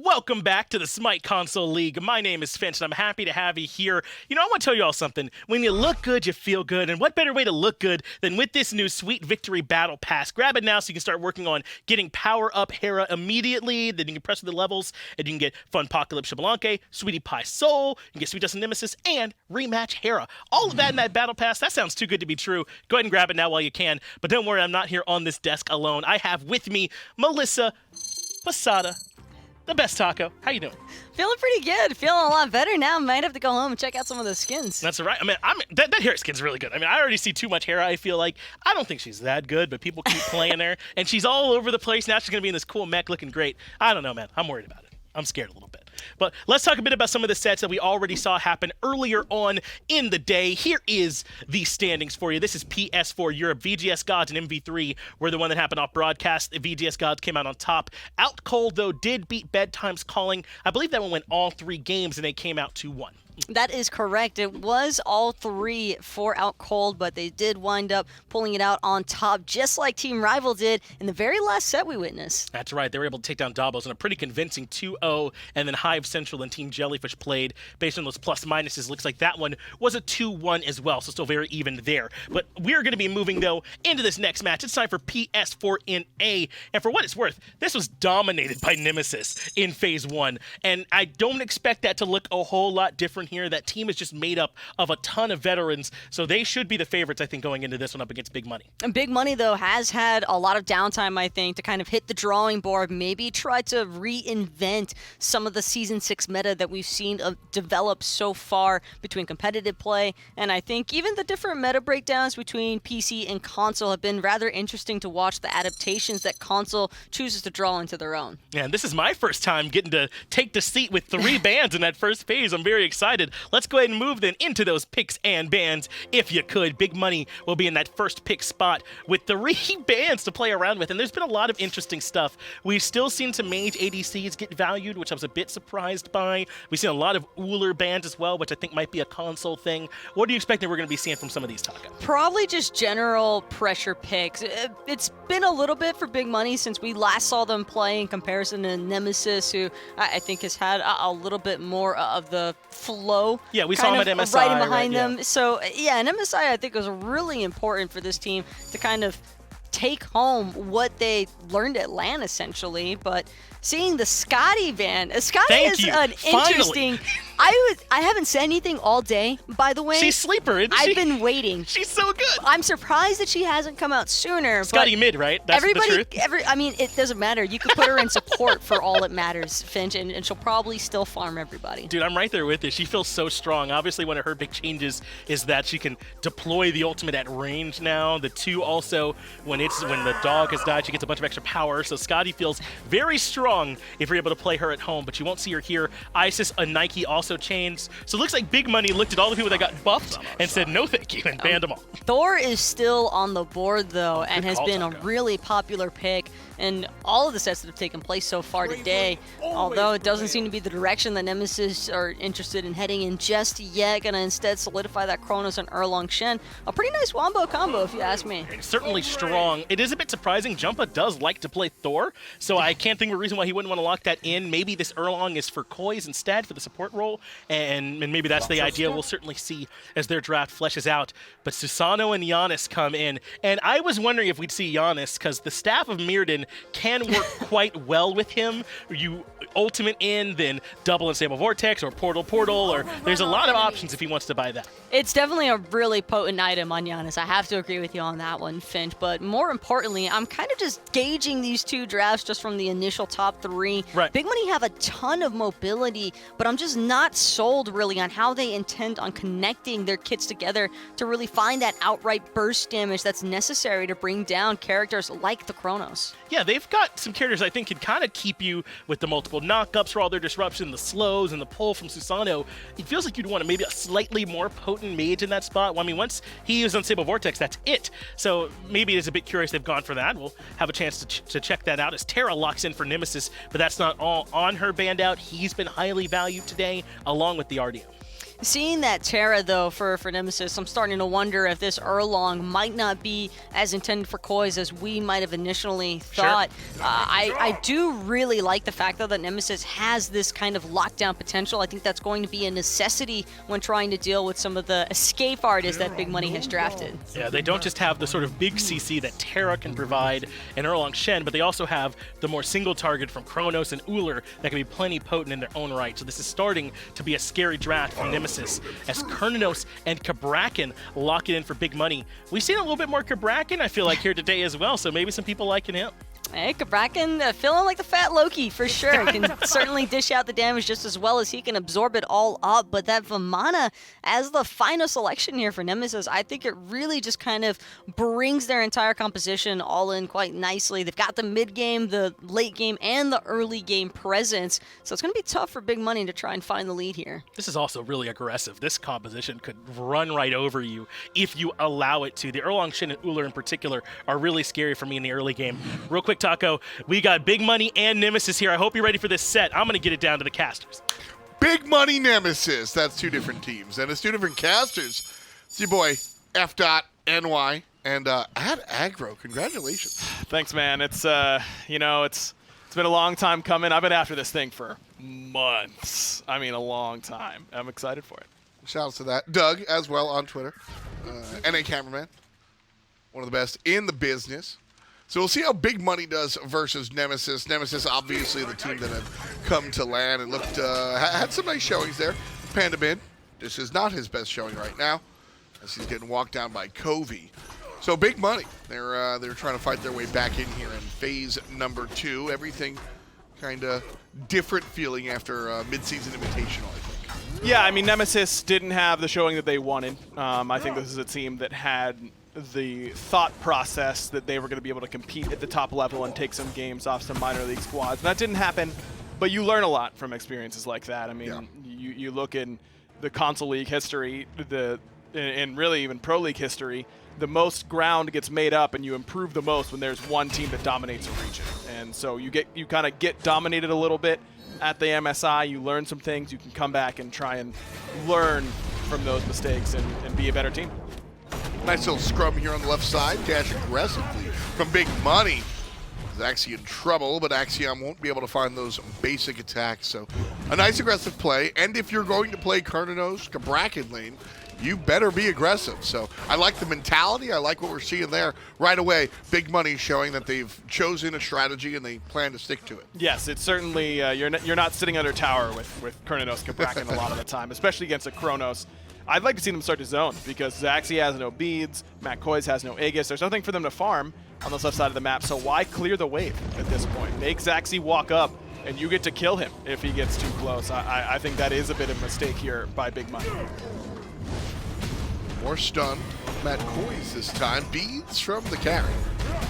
Welcome back to the SMITE Console League. My name is Finch, and I'm happy to have you here. You know, I want to tell you all something. When you look good, you feel good. And what better way to look good than with this new Sweet Victory Battle Pass? Grab it now so you can start working on getting Power Up Hera immediately. Then you can press for the levels, and you can get Fun Apocalypse Xbalanque, Sweetie Pie Soul, you can get Sweet Dustin Nemesis, and Rematch Hera. All of that in that Battle Pass, that sounds too good to be true. Go ahead and grab it now while you can. But don't worry, I'm not here on this desk alone. I have with me Melissa, Posada, the best taco. How you doing? Feeling pretty good. Feeling a lot better now. Might have to go home and check out some of the skins. That's all right. I mean, that Hera skin's really good. I mean, I already see too much Hera, I feel like. I don't think she's that good, but people keep playing her. And she's all over the place. Now she's going to be in this cool mech looking great. I don't know, man. I'm worried about it. I'm scared a little bit. But let's talk a bit about some of the sets that we already saw happen earlier on in the day. Here is the standings for you. This is PS4 Europe. VGS Gods and MV3 were the one that happened off broadcast. The VGS Gods came out on top. Out Cold, though, did beat Bedtime's Calling. I believe that one went all 3 games, and they came out 2-1. That is correct. It was all 3 for Out Cold, but they did wind up pulling it out on top, just like Team Rival did in the very last set we witnessed. That's right. They were able to take down Davos in a pretty convincing 2-0, and then Hive Central and Team Jellyfish played based on those plus minuses. Looks like that one was a 2-1 as well, so still very even there. But we're going to be moving, though, into this next match. It's time for PS4 in A, and for what it's worth, this was dominated by Nemesis in Phase 1, and I don't expect that to look a whole lot different here. That team is just made up of a ton of veterans, so they should be the favorites, I think, going into this one up against Big Money. And Big Money, though, has had a lot of downtime, I think, to kind of hit the drawing board, maybe try to reinvent some of the Season 6 meta that we've seen develop so far between competitive play, and I think even the different meta breakdowns between PC and console have been rather interesting to watch the adaptations that console chooses to draw into their own. Yeah, and this is my first time getting to take the seat with 3 bands in that first phase. I'm very excited. Let's go ahead and move then into those picks and bans. If you could, Big Money will be in that first pick spot with 3 bands to play around with. And there's been a lot of interesting stuff. We've still seen some mage ADCs get valued, which I was a bit surprised by. We've seen a lot of Ullr bans as well, which I think might be a console thing. What do you expect that we're going to be seeing from some of these, Taka? Probably just general pressure picks. It's been a little bit for Big Money since we last saw them play in comparison to Nemesis, who I think has had a little bit more of the flow. Yeah, we saw him at MSI. Right behind them. Yeah. So, yeah, and MSI, I think, was really important for this team to kind of take home what they learned at LAN, essentially. But seeing the Scotty ban, Scotty is an interesting... I haven't said anything all day, by the way. She's sleeper, isn't she? I've been waiting. She's so good. I'm surprised that she hasn't come out sooner. Scotty mid, right? That's the truth. I mean, it doesn't matter. You could put her in support for all it matters, Finch, and she'll probably still farm everybody. Dude, I'm right there with you. She feels so strong. Obviously, one of her big changes is that she can deploy the ultimate at range now. The 2 also, when the dog has died, she gets a bunch of extra power. So Scotty feels very strong if you're able to play her at home, but you won't see her here. Isis, a Nike also changed. So it looks like Big Money looked at all the people that got buffed and said no thank you and banned them all. Thor is still on the board, though, and has been a really popular pick in all of the sets that have taken place so far today, although it doesn't seem to be the direction that Nemesis are interested in heading in just yet. Gonna instead solidify that Chronos and Erlang Shen. A pretty nice wombo combo, if you ask me. It's certainly strong. It is a bit surprising. Jumpah does like to play Thor, so I can't think of a reason why he wouldn't want to lock that in. Maybe this Erlang is for Koiz instead, for the support role, and maybe that's the idea. We'll certainly see as their draft fleshes out. But Susano and Janus come in, and I was wondering if we'd see Janus, because the staff of Mirrodin can work quite well with him. You ultimate in, then double Unstable Vortex, or Portal, or there's a lot of options if he wants to buy that. It's definitely a really potent item on Janus. I have to agree with you on that one, Finch. But more importantly, I'm kind of just gauging these 2 drafts just from the initial top 3. Right. Big Money have a ton of mobility, but I'm just not sold really on how they intend on connecting their kits together to really find that outright burst damage that's necessary to bring down characters like the Chronos. Yeah, they've got some characters I think can kind of keep you with the multiple knockups for all their disruption, the slows, and the pull from Susano. It feels like you'd want maybe a slightly more potent mage in that spot. Well, I mean, once he used Unstable Vortex, that's it. So maybe it is a bit curious they've gone for that. We'll have a chance to check that out as Terra locks in for Nemesis, but that's not all on her band out. He's been highly valued today, along with the RDO. Seeing that Terra, though, for Nemesis, I'm starting to wonder if this Erlang might not be as intended for Koiz as we might have initially thought. Sure. I do really like the fact, though, that Nemesis has this kind of lockdown potential. I think that's going to be a necessity when trying to deal with some of the escape artists that Big Money has drafted. Yeah, they don't just have the sort of big CC that Terra can provide and Erlang Shen, but they also have the more single target from Chronos and Ullr that can be plenty potent in their own right. So this is starting to be a scary draft for Nemesis as Cernunnos and Cabrakan lock it in for Big Money. We've seen a little bit more Cabrakan, I feel like, here today as well, so maybe some people liking him. Hey, Cabrakan feeling like the fat Loki for sure. Can certainly dish out the damage just as well as he can absorb it all up. But that Vamana as the final selection here for Nemesis, I think it really just kind of brings their entire composition all in quite nicely. They've got the mid game, the late game, and the early game presence. So it's going to be tough for Big Money to try and find the lead here. This is also really aggressive. This composition could run right over you if you allow it to. The Erlang Shen and Ullr in particular are really scary for me in the early game. Real quick, Taco, we got Big Money and Nemesis here. I hope you're ready for this set. I'm going to get it down to the casters. Big Money Nemesis. That's two different teams, and it's two different casters. It's your boy, F.NY, and at Aggro. Congratulations. Thanks, man. It's, it's been a long time coming. I've been after this thing for months. I mean, a long time. I'm excited for it. Shout out to that. Doug, as well, on Twitter. NA Cameraman. One of the best in the business. So we'll see how Big Money does versus Nemesis. Nemesis, obviously, the team that have come to land and looked had some nice showings there. Panda Bin, this is not his best showing right now, as he's getting walked down by XCovi. So Big Money, they're trying to fight their way back in here in phase number 2. Everything kind of different feeling after mid-season invitational, I think. Yeah, I mean, Nemesis didn't have the showing that they wanted. I think this is a team that had the thought process that they were going to be able to compete at the top level and take some games off some minor league squads. That didn't happen, but you learn a lot from experiences like that. I mean, you look in the console league history, and really even pro league history, the most ground gets made up and you improve the most when there's one team that dominates a region. And so you kind of get dominated a little bit at the MSI, you learn some things, you can come back and try and learn from those mistakes and be a better team. Nice little scrum here on the left side. Dash aggressively from Big Money. He's actually in trouble, but Axiom won't be able to find those basic attacks. So a nice aggressive play. And if you're going to play Cernunnos, Cabrakan lane, you better be aggressive. So I like the mentality. I like what we're seeing there right away. Big Money showing that they've chosen a strategy and they plan to stick to it. Yes, it's certainly, you're not sitting under tower with Cernunnos, Cabrakan a lot of the time, especially against a Chronos. I'd like to see them start to zone because Zaxy has no beads, mattkoiz has no Aegis. There's nothing for them to farm on the left side of the map, so why clear the wave at this point? Make Zaxy walk up and you get to kill him if he gets too close. I think that is a bit of a mistake here by Big Money. More stun. mattkoiz this time. Beads from the carry.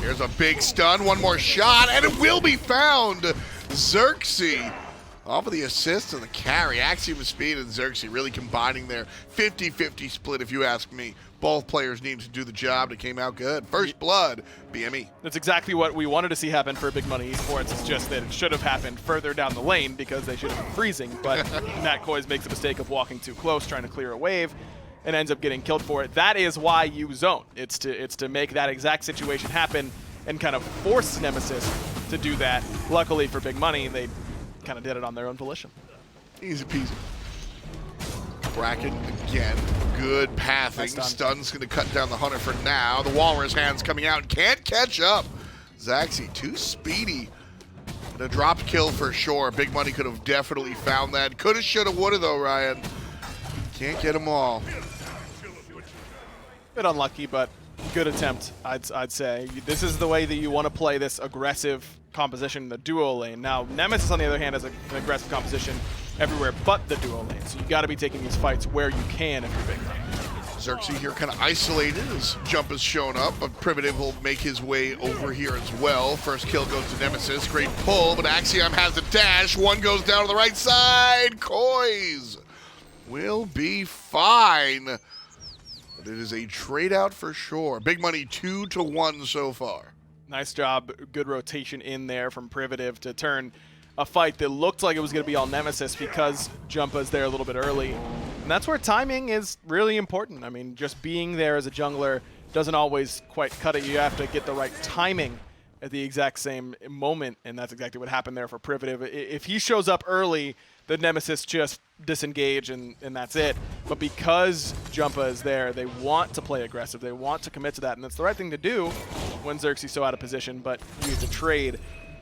Here's a big stun. One more shot, and it will be found. Xerxy off of the assist and the carry. AxiomSpeed and Xerxy really combining their 50-50 split, if you ask me. Both players needed to do the job. It came out good. First blood, BME. That's exactly what we wanted to see happen for Big Money Esports. It's just that it should have happened further down the lane because they should have been freezing. But mattkoiz makes the mistake of walking too close, trying to clear a wave, and ends up getting killed for it. That is why you zone. It's to make that exact situation happen and kind of force Nemesis to do that. Luckily for Big Money, they kind of did it on their own volition. Easy peasy. Bracket again. Good pathing. Nice Stun's going to cut down the Hunter for now. The Walrus hands coming out and can't catch up. Zaxy too speedy. The dropped kill for sure. Big Money could have definitely found that. Coulda, shoulda, woulda though, Ryan. Can't get them all. Bit unlucky, but good attempt, I'd say. This is the way that you want to play this aggressive composition in the duo lane. Now, Nemesis, on the other hand, has an aggressive composition everywhere but the duo lane. So you got to be taking these fights where you can if you're Big Money. Xerxy here kind of isolated as Jump has shown up, but Privative will make his way over here as well. First kill goes to Nemesis. Great pull, but Axiom has a dash. One goes down to the right side. Koiz will be fine. But it is a trade out for sure. Big Money 2-1 so far. Nice job. Good rotation in there from Privative to turn a fight that looked like it was going to be all Nemesis because Jumpah's there a little bit early. And that's where timing is really important. I mean, just being there as a jungler doesn't always quite cut it. You have to get the right timing at the exact same moment, and that's exactly what happened there for Privative. If he shows up early, the Nemesis just disengage and that's it. But because Jumpah is there, they want to play aggressive. They want to commit to that, and that's the right thing to do when Xerxes so out of position, but you have to trade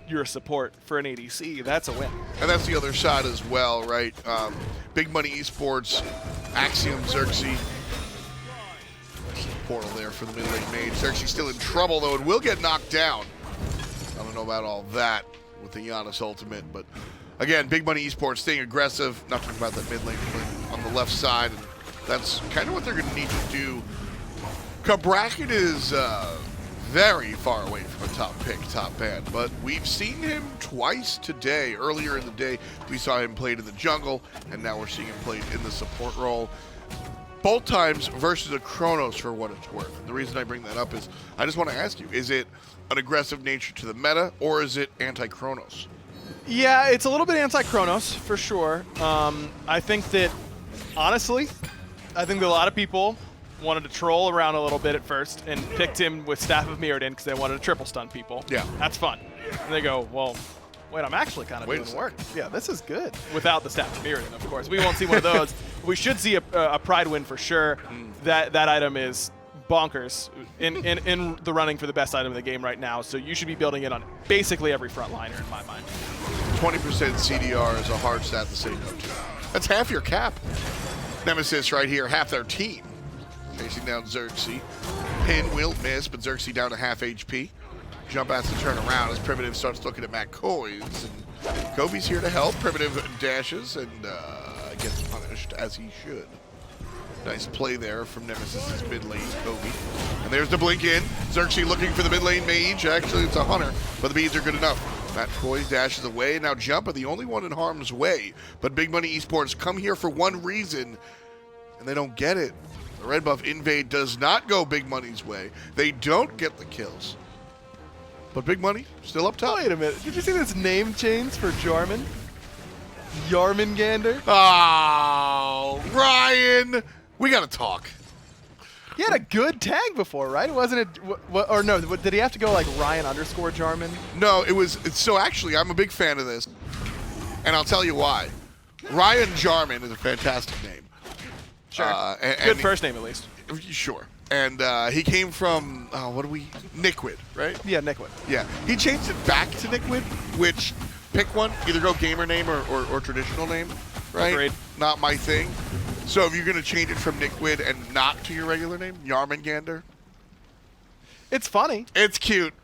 your support for an ADC. That's a win. And that's the other side as well, right? Big Money Esports, Axiom, Xerxes. Portal there for the mid lane mage. Xerxes still in trouble though, and will get knocked down. I don't know about all that with the Janus ultimate, but again, Big Money Esports staying aggressive. Not talking about that mid lane on the left side, and that's kind of what they're going to need to do. Cabrakan is very far away from a top pick, top ban, but we've seen him twice today. Earlier in the day, we saw him played in the jungle, and now we're seeing him played in the support role. Both times versus a Chronos for what it's worth. The reason I bring that up is I just want to ask you, is it an aggressive nature to the meta, or is it anti-Chronos? Yeah, it's a little bit anti-Chronos, for sure. I think that, honestly, I think that a lot of people wanted to troll around a little bit at first and picked him with Staff of Mirrodin because they wanted to triple stun people. Yeah. That's fun. And they go, well, wait, I'm actually kind of doing work. Yeah, this is good. Without the Staff of Mirrodin, of course. We won't see one of those. We should see a Pride win for sure. That item is bonkers in the running for the best item in the game right now, so you should be building it on basically every frontliner in my mind. 20% CDR is a hard stat to say no to. That's half your cap. Nemesis right here, half their team. Chasing down Xerxes. Pin will miss, but Xerxes down to half HP. Jump has to turn around as Privative starts looking at mattkoiz, and Kovi's here to help. Privative dashes and gets punished, as he should. Nice play there from Nemesis' mid lane, Kovi. And there's the blink in. Xerxes looking for the mid lane mage. Actually, it's a hunter, but the beads are good enough. mattkoiz dashes away. Now Jumpah, the only one in harm's way. But Big Money Esports come here for one reason, and they don't get it. The red buff invade does not go Big Money's way. They don't get the kills. But Big Money still up top. Wait a minute. Did you see this name change for Jarman? Jarmangandr? Oh, Ryan. We got to talk. He had a good tag before, right? Wasn't it? Or no, did he have to go like Ryan_Jarman? No, so actually, I'm a big fan of this. And I'll tell you why. Ryan Jarman is a fantastic name. Sure. Good first name, at least. Sure. And he came from, Nickwid, right? Yeah, Nickwid. Yeah. He changed it back to Nickwid, which, pick one, either go gamer name or traditional name, right? Agreed. Not my thing. So if you're going to change it from Nickwid and not to your regular name, Jarmangandr, It's funny. it's cute.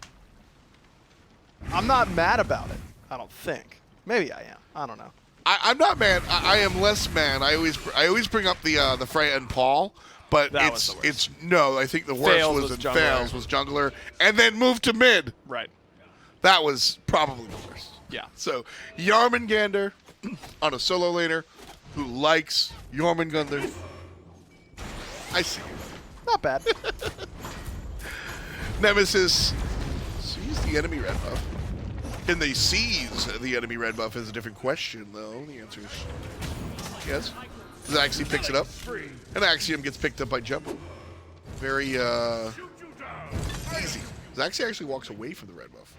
I'm not mad about it, I don't think. Maybe I am. I don't know. I'm not mad. I am less mad. I always bring up the Freya and Paul, but That was the worst. it's no. I think the worst Fails was was in jungler. Fails was jungler, and then moved to mid. Right. That was probably the worst. Yeah. So Jarmangandr on a solo laner who likes Jormungandr. I see. Not bad. Nemesis sees the enemy red buff. Can they seize the enemy red buff is a different question, though. The answer is yes. Zaxy picks it up, and Axiom gets picked up by Jumpah. Very easy. Zaxy actually walks away from the red buff.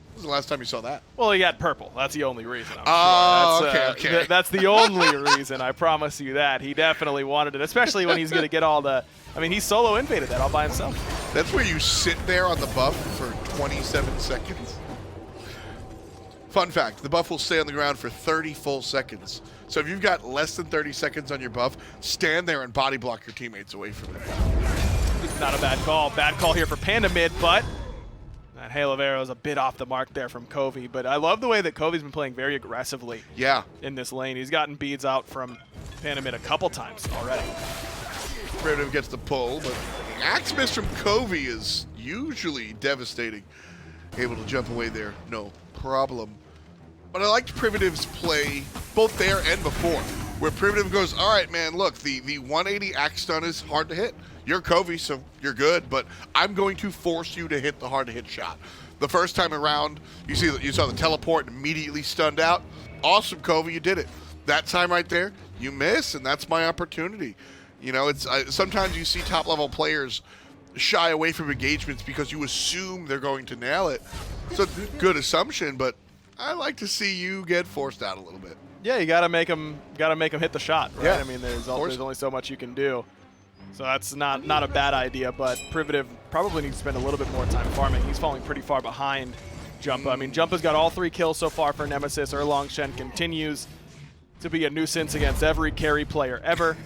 When was the last time you saw that? Well, he got purple. That's the only reason. I'm Oh, sure. okay. That's the only reason. I promise you that. He definitely wanted it, especially when he's going to get all the. I mean, he solo invaded that all by himself. That's where you sit there on the buff for 27 seconds. Fun fact, the buff will stay on the ground for 30 full seconds. So if you've got less than 30 seconds on your buff, stand there and body block your teammates away from it. Not a bad call. Bad call here for Panda mid, but that Hail of Arrow is a bit off the mark there from Kovi. But I love the way that Kovi's been playing very aggressively Yeah. in this lane. He's gotten beads out from Panda mid a couple times already. Privative gets the pull, but Axe miss from Kovi is usually devastating. Able to jump away there, no problem. But I liked Privative's play both there and before, where Privative goes, all right, man, look, the 180 axe stun is hard to hit. You're Kovi, so you're good, but I'm going to force you to hit the hard-to-hit shot. The first time around, you saw the teleport and immediately stunned out. Awesome, Kovi, you did it. That time right there, you miss, and that's my opportunity. You know, it's sometimes you see top-level players shy away from engagements because you assume they're going to nail it. It's a good assumption, but I like to see you get forced out a little bit. Yeah, you gotta make them hit the shot, right? Yeah, I mean, there's only so much you can do. So that's not a bad idea, but Privative probably needs to spend a little bit more time farming. He's falling pretty far behind Jumpah. I mean, Jumpah's got all 3 kills so far for Nemesis. Erlang Shen continues to be a nuisance against every carry player ever,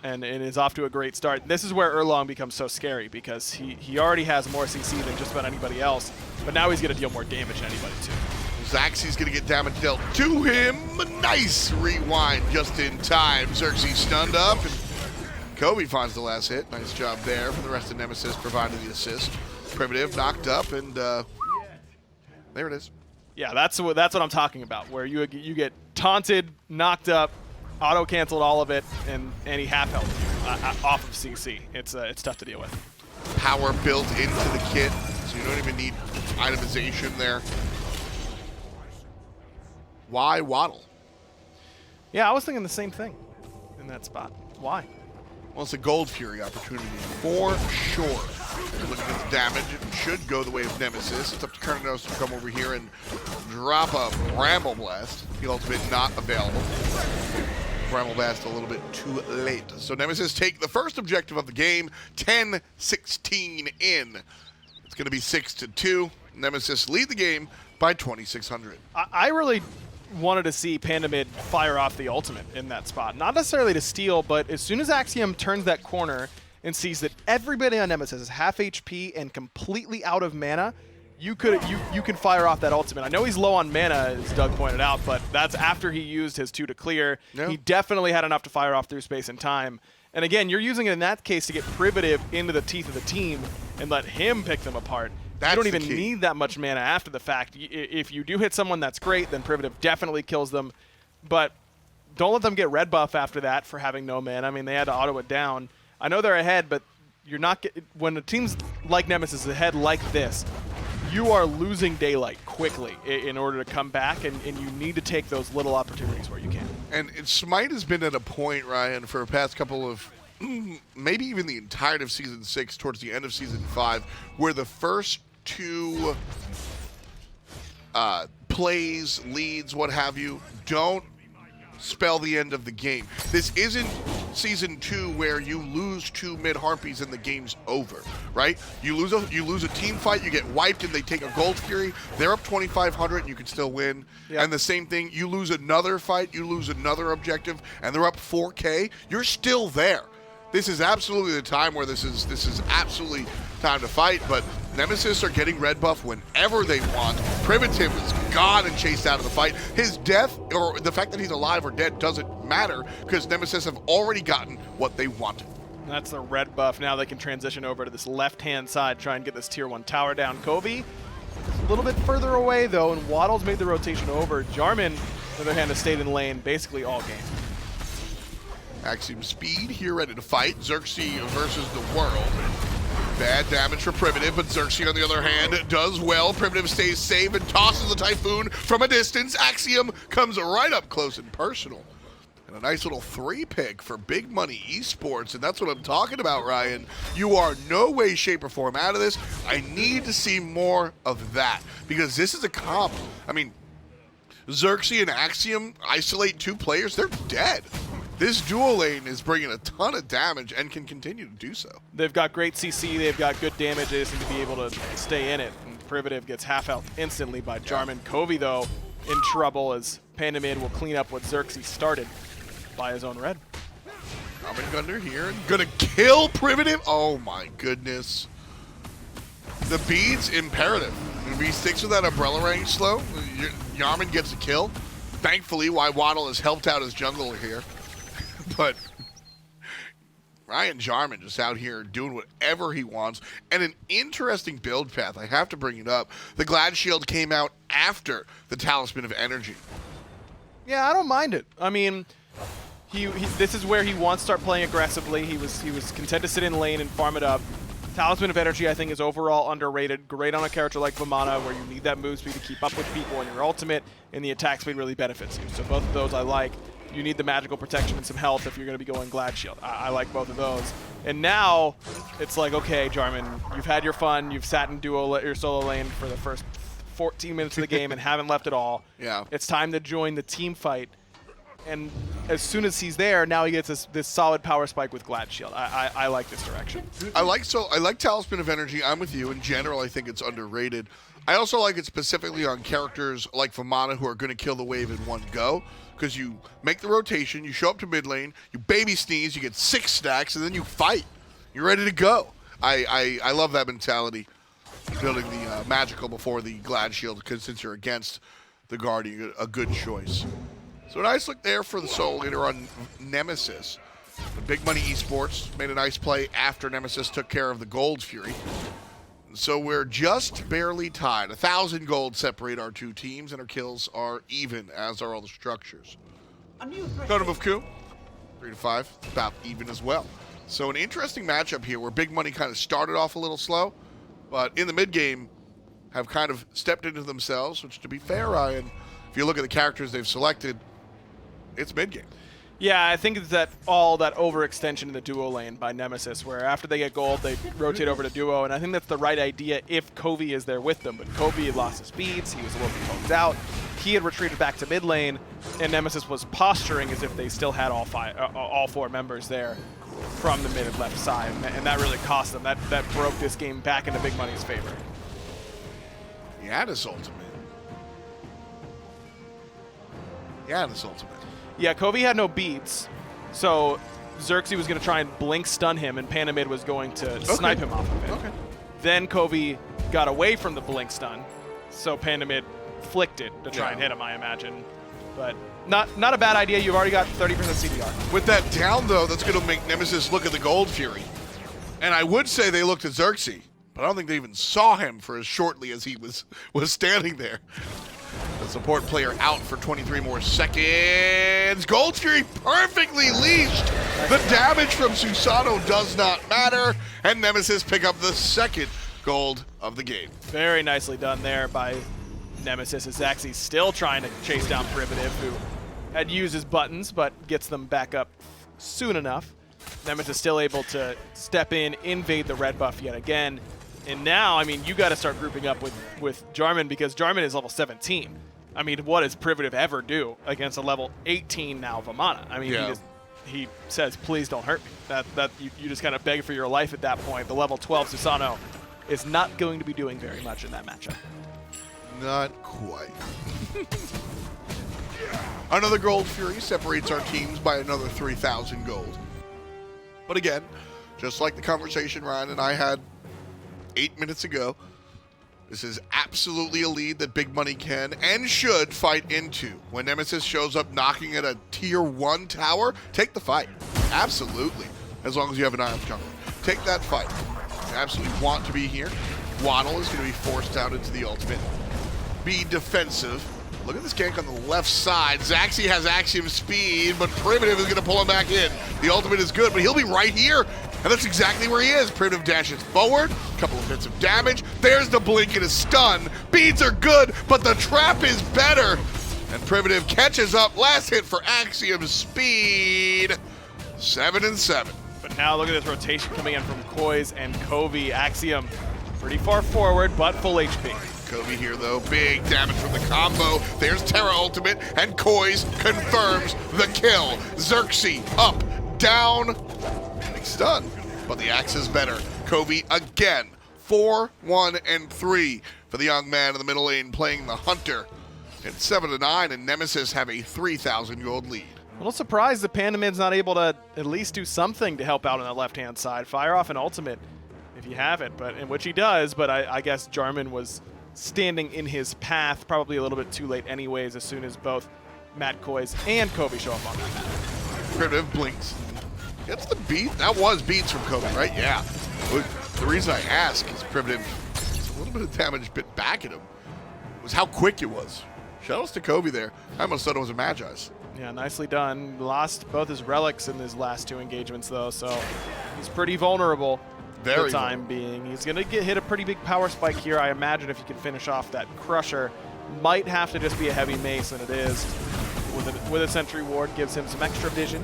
and is off to a great start. This is where Erlang becomes so scary because he already has more CC than just about anybody else, but now he's going to deal more damage than anybody too. Zaxy's going to get damage dealt to him. Nice rewind just in time. Xerxes stunned up, and Kobe finds the last hit. Nice job there from the rest of Nemesis, providing the assist. Privative knocked up, and there it is. Yeah, that's what I'm talking about, where you get taunted, knocked up, auto-canceled all of it, and he half-health off of CC. It's tough to deal with. Power built into the kit, so you don't even need itemization there. Why yWaddle? Yeah, I was thinking the same thing in that spot. Why? Well, it's a Gold Fury opportunity for sure. Looking at the damage, it should go the way of Nemesis. It's up to Cernunnos to come over here and drop a Bramble Blast. The ultimate not available. Bramble Blast a little bit too late. So Nemesis take the first objective of the game, 10-16 in. It's going to be 6-2. Nemesis lead the game by 2,600. I really wanted to see Pandamid fire off the ultimate in that spot. Not necessarily to steal, but as soon as Axiom turns that corner and sees that everybody on Nemesis is half HP and completely out of mana, you can fire off that ultimate. I know he's low on mana, as Doug pointed out, but that's after he used his 2 to clear. Yeah. He definitely had enough to fire off through space and time. And again, you're using it in that case to get Privative into the teeth of the team and let him pick them apart. You don't even need that much mana after the fact. If you do hit someone, that's great. Then Privative definitely kills them. But don't let them get red buff after that for having no mana. I mean, they had to auto it down. I know they're ahead, but you're not when a team's like Nemesis is ahead like this, you are losing daylight quickly in order to come back, and you need to take those little opportunities where you can. And SMITE has been at a point, Ryan, for the past couple of, maybe even the entirety of Season 6, towards the end of Season 5, where the first 2 plays, leads, what have you, don't spell the end of the game. This isn't Season 2 where you lose 2 mid-harpies and the game's over, right? You lose a team fight, you get wiped, and they take a Gold Fury. They're up 2,500 and you can still win. Yep. And the same thing, you lose another fight, you lose another objective, and they're up 4K. You're still there. This is absolutely the time where this is absolutely time to fight, but Nemesis are getting red buff whenever they want. Privative is gone and chased out of the fight. His death, or the fact that he's alive or dead, doesn't matter because Nemesis have already gotten what they wanted. That's the red buff. Now they can transition over to this left-hand side, try and get this tier 1 tower down. Kovi, a little bit further away though, and yWaddle's made the rotation over. Jarman, on the other hand, has stayed in lane basically all game. AxiomSpeed here, ready to fight. Xerxes versus the world. Bad damage for Privative, but Xerxes, on the other hand, does well. Privative stays safe and tosses the Typhoon from a distance. Axiom comes right up close and personal. And a nice little 3-pick for big money esports, and that's what I'm talking about, Ryan. You are no way, shape, or form out of this. I need to see more of that, because this is a comp. I mean, Xerxes and Axiom isolate 2 players, they're dead. This dual lane is bringing a ton of damage and can continue to do so. They've got great CC, they've got good damage, they just need to be able to stay in it. And Privative gets half health instantly by Jarman. Kovi, though, in trouble as Pandamid will clean up what Xerxes started by his own red. Jarmangandr here, gonna kill Privative. Oh my goodness. The bead's imperative. If he sticks with that umbrella range slow, Jarman gets a kill. Thankfully, yWaddle has helped out his jungler here. But Ryan Jarman just out here doing whatever he wants. And an interesting build path, I have to bring it up. The Glad Shield came out after the Talisman of Energy. Yeah, I don't mind it. I mean, this is where he wants to start playing aggressively. He was content to sit in lane and farm it up. Talisman of Energy, I think, is overall underrated. Great on a character like Vamana, where you need that move speed to keep up with people, and your ultimate and the attack speed really benefits you. So both of those I like. you need the magical protection and some health if you're going to be going Glad Shield. I like both of those. And now it's like, okay, Jarman, you've had your fun. You've sat in your solo lane for the first 14 minutes of the game and haven't left at all. Yeah. It's time to join the team fight. And as soon as he's there, now he gets this solid power spike with Glad Shield. I like this direction. I like Talisman of Energy. I'm with you. In general, I think it's underrated. I also like it specifically on characters like Vamana who are going to kill the wave in one go, because you make the rotation, you show up to mid lane, you baby sneeze, you get 6 stacks, and then you fight. You're ready to go. I love that mentality, building the magical before the Glad Shield, because since you're against the Guardian, a good choice. So a nice look there for the solo leader on Nemesis. The Big Money Esports made a nice play after Nemesis took care of the Gold Fury. So we're just barely tied. 1,000 gold separate our two teams, and our kills are even, as are all the structures. Totem of Coup, 3 to 5, about even as well. So an interesting matchup here where Big Money kind of started off a little slow, but in the mid game have kind of stepped into themselves, which, to be fair, Ryan, if you look at the characters they've selected, it's mid game. Yeah, I think it's that overextension in the duo lane by Nemesis, where after they get gold, they rotate over to duo, and I think that's the right idea if XCovi is there with them. But XCovi had lost his speeds, he was a little bit poked out. He had retreated back to mid lane, and Nemesis was posturing as if they still had all 4 members there from the mid and left side, and that really cost them. That broke this game back into Big Money's favor. Janus ultimate. Janus ultimate. Yeah, XCovi had no beats, so Xerxes was going to try and blink stun him, and Panamid was going to snipe him off of it. Okay. Then XCovi got away from the blink stun, so Panamid flicked it to try and hit him, I imagine. But not a bad idea. You've already got 30% CDR. With that down, though, that's going to make Nemesis look at the Gold Fury. And I would say they looked at Xerxes, but I don't think they even saw him for as shortly as he was standing there. The support player out for 23 more seconds. Gold Fury perfectly leashed. The damage from Susano does not matter. And Nemesis pick up the second gold of the game. Very nicely done there by Nemesis, as Zaxy's still trying to chase down Privative, who had used his buttons, but gets them back up soon enough. Nemesis still able to step in, invade the red buff yet again. And now, I mean, you got to start grouping up with Jarman, because Jarman is level 17. I mean, what does Privative ever do against a level 18 now Vamana? I mean, he says, please don't hurt me. You just kind of beg for your life at that point. The level 12 Susano is not going to be doing very much in that matchup. Not quite. Another Gold Fury separates our teams by another 3,000 gold. But again, just like the conversation Ryan and I had 8 minutes ago, this is absolutely a lead that Big Money can and should fight into. When Nemesis shows up knocking at a tier 1 tower, take the fight. Absolutely. As long as you have an eye on the jungle. Take that fight. You absolutely want to be here. yWaddle is going to be forced out into the ultimate. Be defensive. Look at this gank on the left side. Zaxy has AxiomSpeed, but Privative is going to pull him back in. The ultimate is good, but he'll be right here. And that's exactly where he is. Privative dashes forward. A couple of bits of damage. There's the blink and a stun. Beads are good, but the trap is better. And Privative catches up. Last hit for AxiomSpeed. 7-7. But now look at this rotation coming in from mattkoiz and XCovi. Axiom pretty far forward, but full HP. XCovi here, though. Big damage from the combo. There's Terra ultimate, and mattkoiz confirms the kill. Xerxes up, down, big stun. But the axe is better. XCovi again. 4, 1, and 3 for the young man in the middle lane playing the Hunter. It's 7-9, and Nemesis have a 3,000 gold lead. A little surprised that Pandamid's not able to at least do something to help out on the left-hand side. Fire off an ultimate if you have it, but in which he does, but I guess Jarman was standing in his path, probably a little bit too late anyways, as soon as both mattkoiz and XCovi show up on that map. Privative blinks. Gets the beat. That was beats from XCovi, right? Yeah. The reason I ask is Privative, a little bit of damage bit back at him, was how quick it was. Shoutouts to XCovi there. I almost thought it was a Magi's. Yeah, nicely done. Lost both his relics in his last 2 engagements, though, so he's pretty vulnerable for the time being. He's going to hit a pretty big power spike here, I imagine, if he can finish off that Crusher. Might have to just be a heavy mace, and it is. with a sentry ward, gives him some extra vision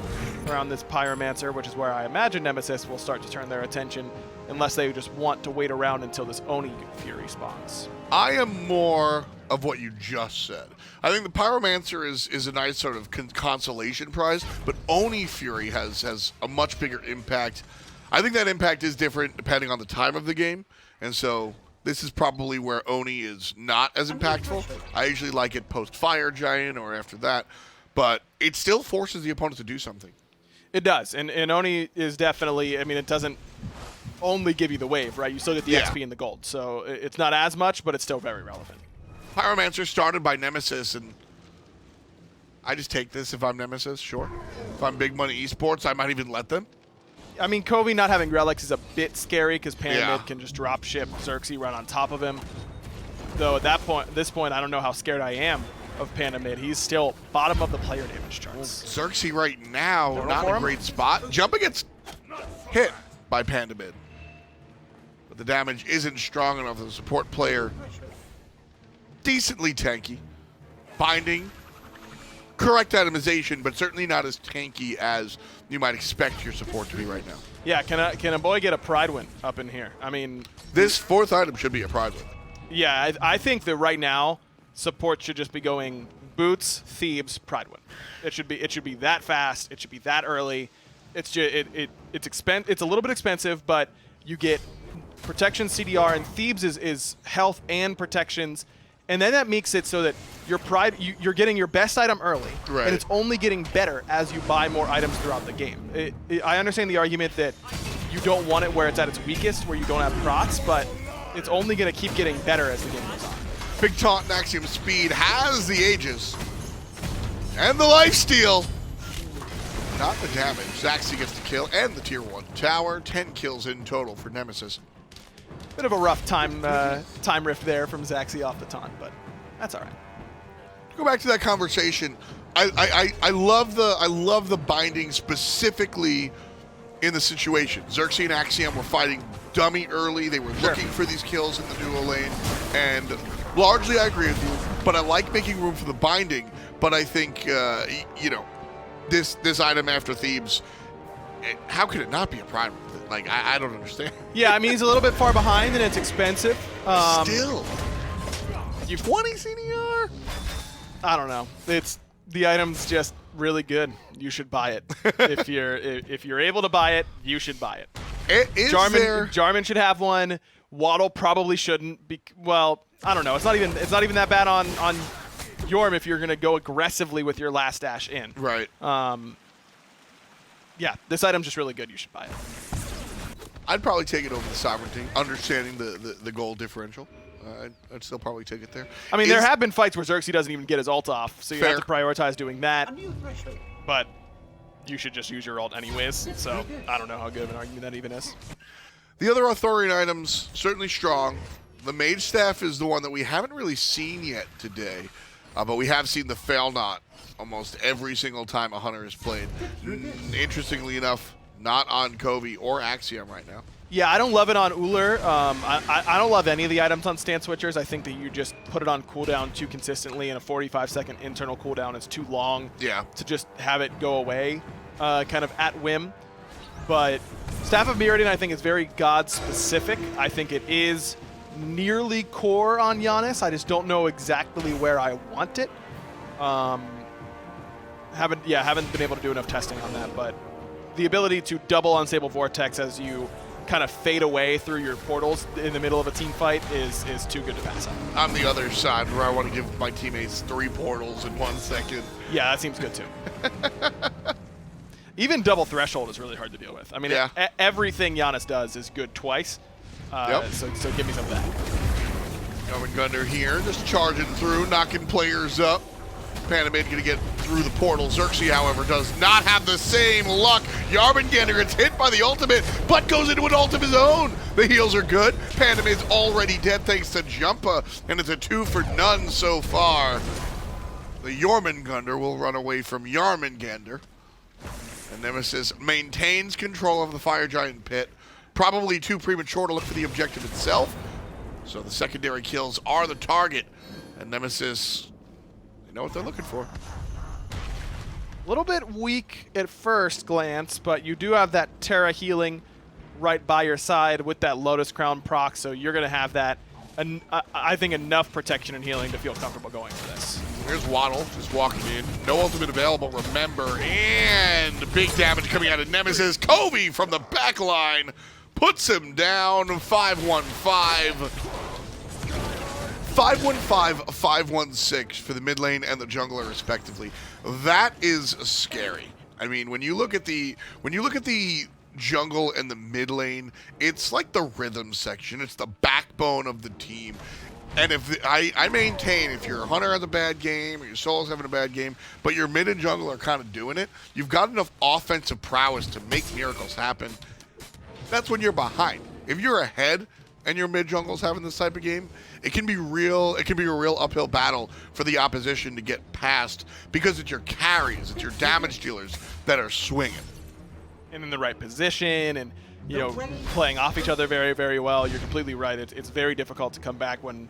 around this Pyromancer, which is where I imagine Nemesis will start to turn their attention, unless they just want to wait around until this Oni Fury spawns. I am more of what you just said. I think the Pyromancer is a nice sort of consolation prize, but Oni Fury has a much bigger impact. I think that impact is different depending on the time of the game, and so this is probably where Oni is not as impactful. I usually like it post-Fire Giant or after that, but it still forces the opponent to do something. It does, and Oni is definitely, I mean, it doesn't only give you the wave, right? You still get the XP and the gold, so it's not as much, but it's still very relevant. Pyromancer started by Nemesis, and I just take this if I'm Nemesis, sure. If I'm Big Money Esports, I might even let them. I mean, Xcovi not having relics is a bit scary because Pandamid can just drop ship Xerxes right on top of him. Though at this point, I don't know how scared I am of Pandamid. He's still bottom of the player damage charts. Xerxes right now, not in a great spot. Jumpa gets hit by Pandamid, but the damage isn't strong enough for the support player. Decently tanky. Binding. Correct itemization, but certainly not as tanky as you might expect your support to be right now. Yeah, can a boy get a pride win up in here? I mean, this fourth item should be a pride win. Yeah, I think that right now support should just be going boots, Thebes, pride win. It should be that fast. It should be that early. It's just it's a little bit expensive, but you get protection, CDR, and Thebes is health and protections. And then that makes it so that your pride, you're getting your best item early, right, and it's only getting better as you buy more items throughout the game. I understand the argument that you don't want it where it's at its weakest, where you don't have prots, but it's only going to keep getting better as the game goes on. Big taunt and AxiomSpeed has the Aegis and the lifesteal. Not the damage. Zaxy gets the kill and the tier 1 tower. 10 kills in total for Nemesis. Bit of a rough time rift there from Zaxy off the taunt, but that's all right. Go back to that conversation. I love the binding specifically in the situation. Xerxes and Axiom were fighting dummy early. They were looking for these kills in the dual lane, and largely I agree with you. But I like making room for the binding. But I think you know, this item after Thebes, how could it not be a prime? Like, I don't understand. Yeah, I mean, he's a little bit far behind, and it's expensive. Still. You 20 CDR? I don't know. The item's just really good. You should buy it. if you're able to buy it, you should buy it. Jarman should have one. yWaddle probably shouldn't be. Well, I don't know. It's not even that bad on Jorm if you're gonna go aggressively with your last dash in. Right. Yeah, this item's just really good. You should buy it. I'd probably take it over the Sovereignty, understanding the goal differential. I'd still probably take it there. I mean, there have been fights where Xerxes doesn't even get his ult off, so you have to prioritize doing that. But you should just use your ult anyways, so I don't know how good of an argument that even is. The other Arthurian items, certainly strong. The Mage Staff is the one that we haven't really seen yet today, but we have seen the Fail Not almost every single time a Hunter is played. Interestingly enough, not on Xcovi or Axiom right now. Yeah, I don't love it on Ullr. I don't love any of the items on stand switchers. I think that you just put it on cooldown too consistently, and a 45-second internal cooldown is too long to just have it go away kind of at whim. But Staff of Meridian, I think, is very god-specific. I think it is nearly core on Janus. I just don't know exactly where I want it. Haven't been able to do enough testing on that, but the ability to double Unstable Vortex as you kind of fade away through your portals in the middle of a team fight is too good to pass up. I'm the other side where I want to give my teammates 3 portals in 1 second. Yeah, that seems good too. Even double Threshold is really hard to deal with. I mean, everything Janus does is good twice, so give me some of that. Jormungandr here, just charging through, knocking players up. Pandamid going to get through the portal. Xerxes, however, does not have the same luck. Jarmangandr gets hit by the ultimate, but goes into an ult of his own. The heals are good. Pandamid's already dead thanks to Jumpa, and it's a 2 for none so far. The Jormungandr will run away from Jarmangandr. And Nemesis maintains control of the Fire Giant pit. Probably too premature to look for the objective itself. So the secondary kills are the target. And Nemesis, they know what they're looking for. A little bit weak at first glance, but you do have that Terra healing right by your side with that Lotus Crown proc, so you're going to have that, I think, enough protection and healing to feel comfortable going for this. Here's Waddle just walking in. No ultimate available, remember. And big damage coming out of Nemesis. xCovi from the back line puts him down. 5-1-5. 5-1-5, 5-1-6 for the mid lane and the jungler respectively. That is scary. I mean, when you look at the jungle and the mid lane, it's like the rhythm section. It's the backbone of the team. And if I maintain, if your Hunter has a bad game or your Solo's having a bad game, but your mid and jungle are kind of doing it, you've got enough offensive prowess to make miracles happen. That's when you're behind. If you're ahead and your mid jungle's having this type of game, it can be real. It can be a real uphill battle for the opposition to get past because it's your carries, it's your damage dealers that are swinging. And in the right position, and playing off each other very, very well. You're completely right. It's very difficult to come back when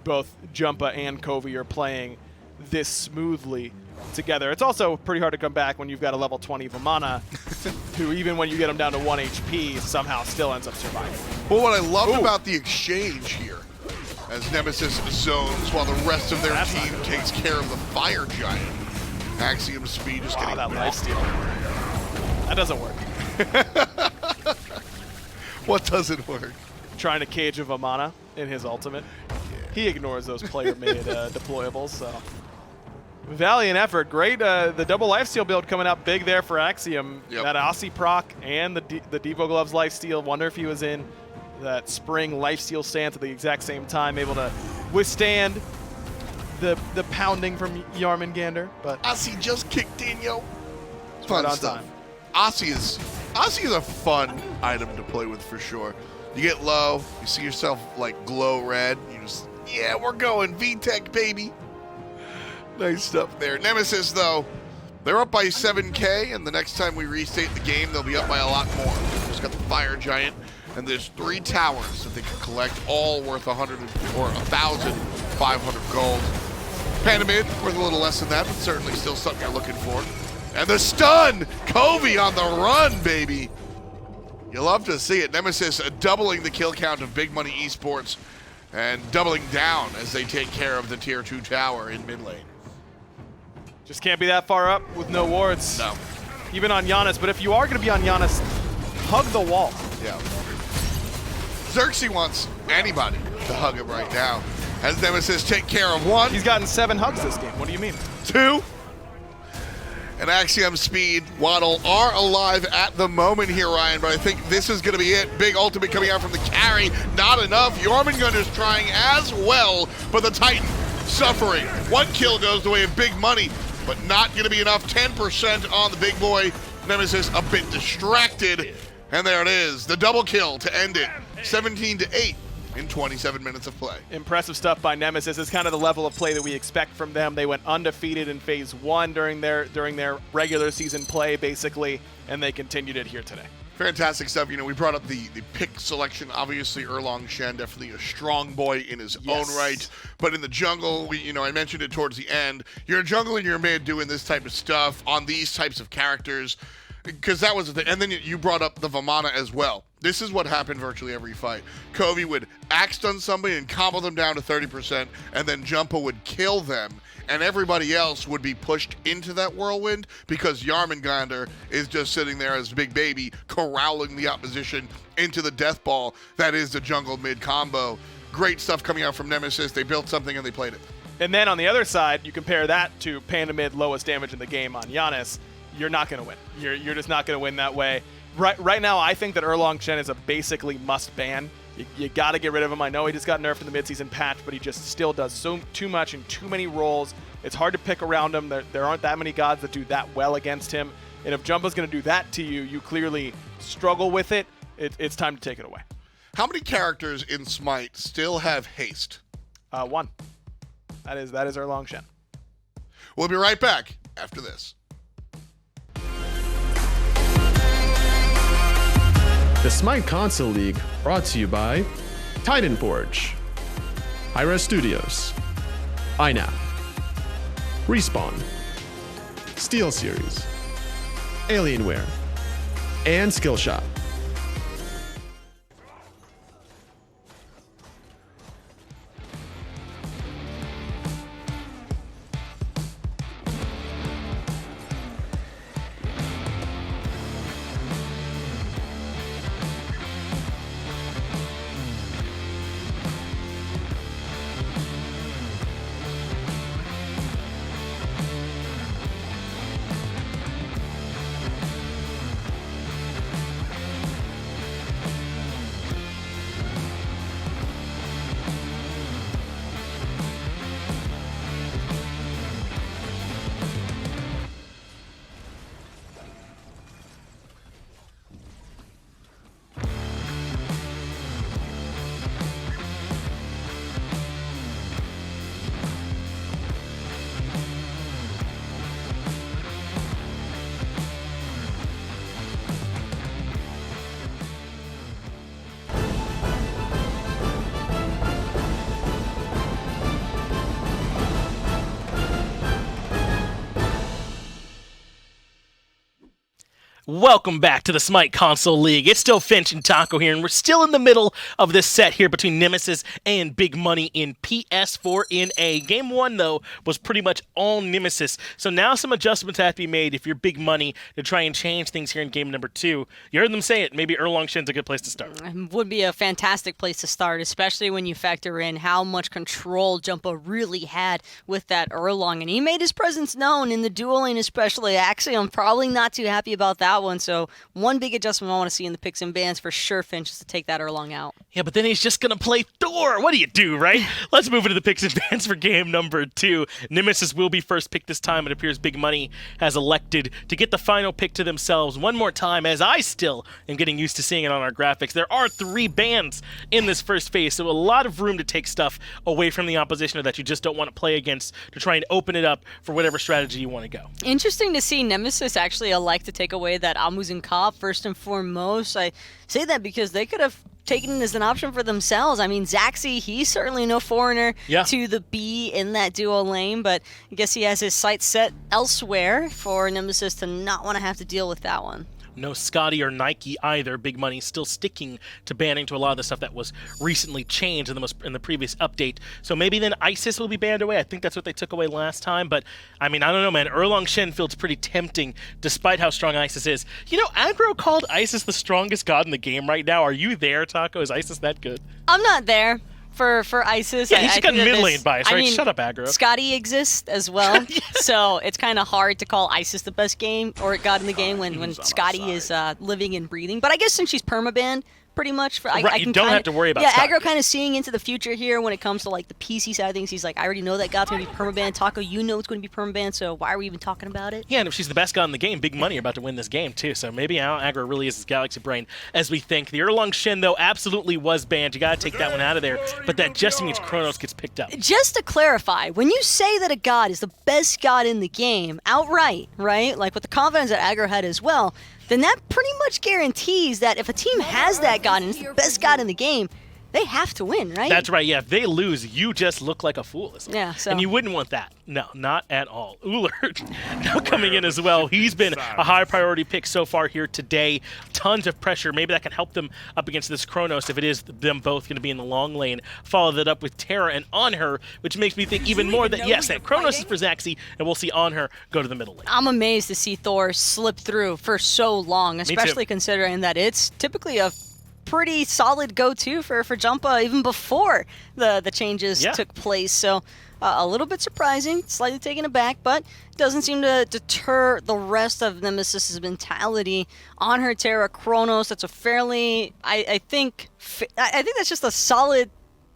both Jumpah and xCovi are playing this smoothly together. It's also pretty hard to come back when you've got a level 20 Vamana, who even when you get him down to 1 HP, somehow still ends up surviving. Well, what I loved about the exchange here, as Nemesis zones while the rest of their team takes care of the Fire Giant. AxiomSpeed just getting that lifesteal. That doesn't work. What doesn't work? Trying to cage a Vamana in his ultimate. Yeah. He ignores those player-made deployables, so. Valiant effort. Great. The double lifesteal build coming out big there for Axiom. Yep. That Aussie proc and the Devo Gloves lifesteal. Wonder if he was in that spring lifesteal stance at the exact same time, able to withstand the pounding from Jarmangandr. But Aussie just kicked in, yo. Fun right stuff. Aussie is a fun item to play with for sure. You get low, you see yourself like glow red, you just, yeah, we're going VTech, baby. Nice stuff there. Nemesis, though, they're up by 7K, and the next time we restate the game, they'll be up by a lot more. Just got the Fire Giant, and there's 3 towers that they can collect, all worth 100 or 1,500 gold. Panamid worth a little less than that, but certainly still something you're looking for. And the stun! xCovi on the run, baby! You love to see it. Nemesis doubling the kill count of Big Money Esports and doubling down as they take care of the tier 2 tower in mid lane. Just can't be that far up with no wards. No. Even on Janus, but if you are going to be on Janus, hug the wall. Yeah. Xerxes wants anybody to hug him right now. As Nemesis take care of 1. He's gotten 7 hugs this game. What do you mean? 2. And AxiomSpeed, yWaddle are alive at the moment here, Ryan, but I think this is going to be it. Big ultimate coming out from the carry. Not enough. Jormungandr's trying as well, but the Titan suffering. 1 kill goes the way of Big Money, but not going to be enough. 10% on the big boy. Nemesis a bit distracted. And there it is. The double kill to end it. 17-8. In 27 minutes of play. Impressive stuff by Nemesis. It's kind of the level of play that we expect from them. They went undefeated in phase 1 during their regular season play, basically, and they continued it here today. Fantastic stuff. You know, we brought up the pick selection. Obviously, Shen, definitely a strong boy in his own right. But in the jungle, I mentioned it towards the end. You're a jungle and you're a mid doing this type of stuff on these types of characters. Because that was the thing. And then you brought up the Vamana as well. This is what happened virtually every fight. xCovi would axe stun somebody and combo them down to 30%, and then Jumpah would kill them, and everybody else would be pushed into that whirlwind because Jarmangandr is just sitting there as big baby, corralling the opposition into the death ball that is the jungle mid combo. Great stuff coming out from Nemesis. They built something and they played it. And then on the other side, you compare that to Panda mid, lowest damage in the game on Janus. You're not going to win. You're just not going to win that way. Right now, I think that Shen is a basically must ban. You got to get rid of him. I know he just got nerfed in the midseason patch, but he just still does too much in too many roles. It's hard to pick around him. There aren't that many gods that do that well against him. And if Jumpah's going to do that to you, you clearly struggle with it. It's time to take it away. How many characters in SMITE still have haste? 1. That is Shen. We'll be right back after this. The SMITE Console League brought to you by Titan Forge, Hi-Res Studios, iNap, Respawn, SteelSeries, Alienware, and Skillshop. Welcome back to the SMITE Console League. It's still Finch and Taco here, and we're still in the middle of this set here between Nemesis and Big Money in PS4 in A. Game 1, though, was pretty much all Nemesis, so now some adjustments have to be made if you're Big Money to try and change things here in game number 2. You heard them say it. Maybe Erlang Shen's a good place to start. Would be a fantastic place to start, especially when you factor in how much control Jumpah really had with that Erlang, and he made his presence known in the dueling, especially. Axiom probably not too happy about that one. So one big adjustment I want to see in the picks and bans for sure, Finch, is to take that Erlang out. Yeah, but then he's just going to play Thor. What do you do, right? Let's move into the picks and bans for game number 2. Nemesis will be first pick this time. It appears Big Money has elected to get the final pick to themselves one more time, as I still am getting used to seeing it on our graphics. There are 3 bans in this first phase, so a lot of room to take stuff away from the opposition or that you just don't want to play against to try and open it up for whatever strategy you want to go. Interesting to see Nemesis actually elect to take away that Almuz and Cop first and foremost. I say that because they could have taken it as an option for themselves. I mean, Zaxy, he's certainly no foreigner to the B in that duo lane, but I guess he has his sights set elsewhere for Nemesis to not want to have to deal with that one. No Scotty or Nike either. Big Money still sticking to banning to a lot of the stuff that was recently changed in the previous update. So maybe then ISIS will be banned away. I think that's what they took away last time. But, I mean, I don't know, man. Erlang Shen feels pretty tempting despite how strong ISIS is. You know, Aggro called ISIS the strongest god in the game right now. Are you there, Taco? Is ISIS that good? I'm not there. For ISIS. Yeah, he's got mid lane bias, right? I mean, shut up, Aggro. Scotty exists as well, so it's kind of hard to call ISIS the best game or god in the game when Scotty is living and breathing. But I guess since she's permabanned, pretty much. For, right, I you can don't kinda, have to worry about Yeah, Scott. Aggro kind of seeing into the future here when it comes to like the PC side of things. He's like, I already know that God's going to be permabanned. Taco, you know it's going to be permabanned, so why are we even talking about it? Yeah, and if she's the best god in the game, Big Money are about to win this game too. So maybe Aggro really is his galaxy brain as we think. The Erlang Shen, though, absolutely was banned. You got to take that one out of there. But that just means Chronos gets picked up. Just to clarify, when you say that a god is the best god in the game outright, right, like with the confidence that Aggro had as well, then that pretty much guarantees that if a team has that god and is the best god in the game, they have to win, right? That's right, yeah. If they lose, you just look like a fool. Yeah, so. And you wouldn't want that. No, not at all. Ullr now coming in as well. He's been a high priority pick so far here today. Tons of pressure. Maybe that can help them up against this Chronos if it is them both going to be in the long lane. Follow that up with Terra and Anhur, which makes me think even more that, yes, that Chronos is for Zaxy, and we'll see Anhur go to the middle lane. I'm amazed to see Thor slip through for so long, especially considering that it's typically a pretty solid go-to for Jumpah even before the changes took place. So a little bit surprising, slightly taken aback, but it doesn't seem to deter the rest of Nemesis's mentality. On her Terra, Chronos, that's a fairly, I think that's just a solid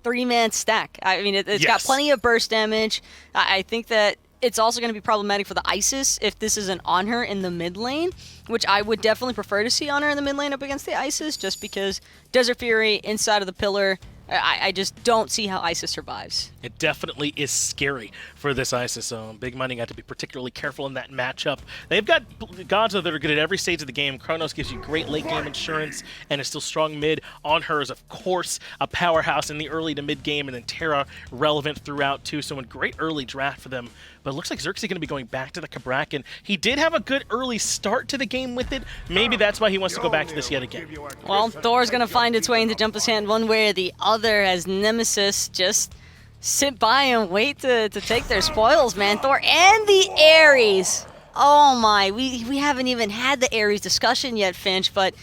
3-man stack. I mean, it's got plenty of burst damage. I think that it's also going to be problematic for the ISIS if this isn't on her in the mid lane, which I would definitely prefer to see on her in the mid lane up against the ISIS, just because Desert Fury inside of the pillar, I just don't see how ISIS survives. It definitely is scary for this ISIS. So Big Money got to be particularly careful in that matchup. They've got gods that are good at every stage of the game. Chronos gives you great late game insurance and is still strong mid. Anhur is, of course, a powerhouse in the early to mid game, and then Terra relevant throughout too. So a great early draft for them. But it looks like Xerxes going to be going back to the Cabrakan. He did have a good early start to the game with it. Maybe that's why he wants to go back to this yet again. Well, Thor's going to find its way into JumpahSZN one way or the other as Nemesis just sit by and wait to take their spoils, man. Thor and the Ares. Oh my, we haven't even had the Ares discussion yet, Finch, but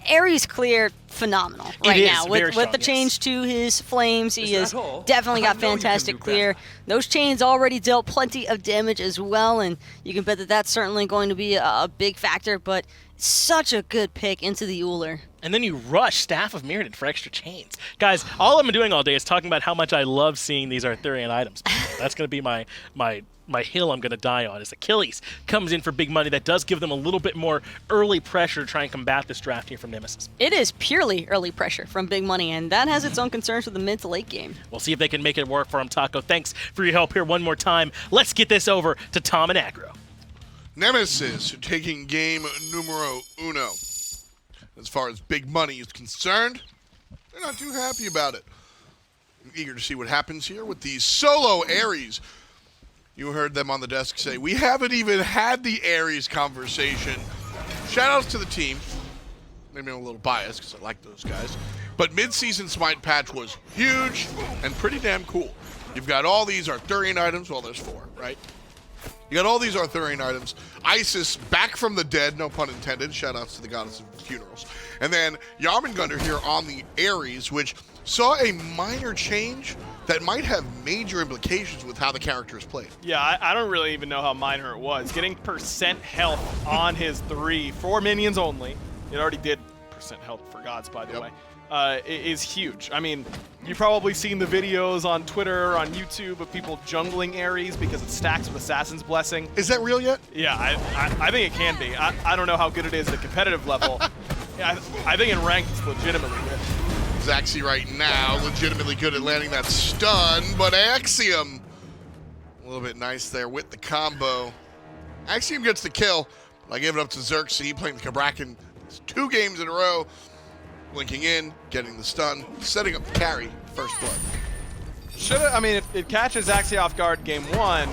Ares clear phenomenal right now. With the change to his flames, he has definitely got fantastic clear. Those chains already dealt plenty of damage as well, and you can bet that that's certainly going to be a big factor, but such a good pick into the Ullr. And then you rush Staff of Mirrodin for extra chains. Guys, all I'm doing all day is talking about how much I love seeing these Arthurian items. That's going to be my hill I'm going to die on. Is Achilles comes in for big money. That does give them a little bit more early pressure to try and combat this draft here from Nemesis. It is purely early pressure from big money, and that has its own concerns with the mid to late game. We'll see if they can make it work for him, Taco. Thanks for your help here one more time. Let's get this over to Tom and Aggro. Nemesis taking game numero uno. As far as big money is concerned, they're not too happy about it. I'm eager to see what happens here with these solo Ares. You heard them on the desk say, we haven't even had the Ares conversation. Shoutouts to the team. Maybe I'm a little biased because I like those guys. But mid-season SMITE patch was huge and pretty damn cool. You've got all these Arthurian items. Well, there's 4, right? You got all these Arthurian items. Isis back from the dead, no pun intended. Shoutouts to the goddess of funerals. And then Jarmangandr here on the Ares, which saw a minor change that might have major implications with how the character is played. Yeah, I don't really even know how minor it was. Getting % health on his 3 for minions only. It already did % health for gods, by the way. Is huge. I mean, you've probably seen the videos on Twitter or on YouTube of people jungling Ares because it stacks with Assassin's Blessing. Is that real yet? Yeah, I think it can be. I don't know how good it is at competitive level. I think in ranked it's legitimately good. Zaxy right now, legitimately good at landing that stun, but Axiom, a little bit nice there with the combo. Axiom gets the kill. I give it up to Xerxes, playing the Cabrakan 2 games in a row. Blinking in, getting the stun, setting up the carry, first blood. I mean, if it catches Zaxy off guard game 1, I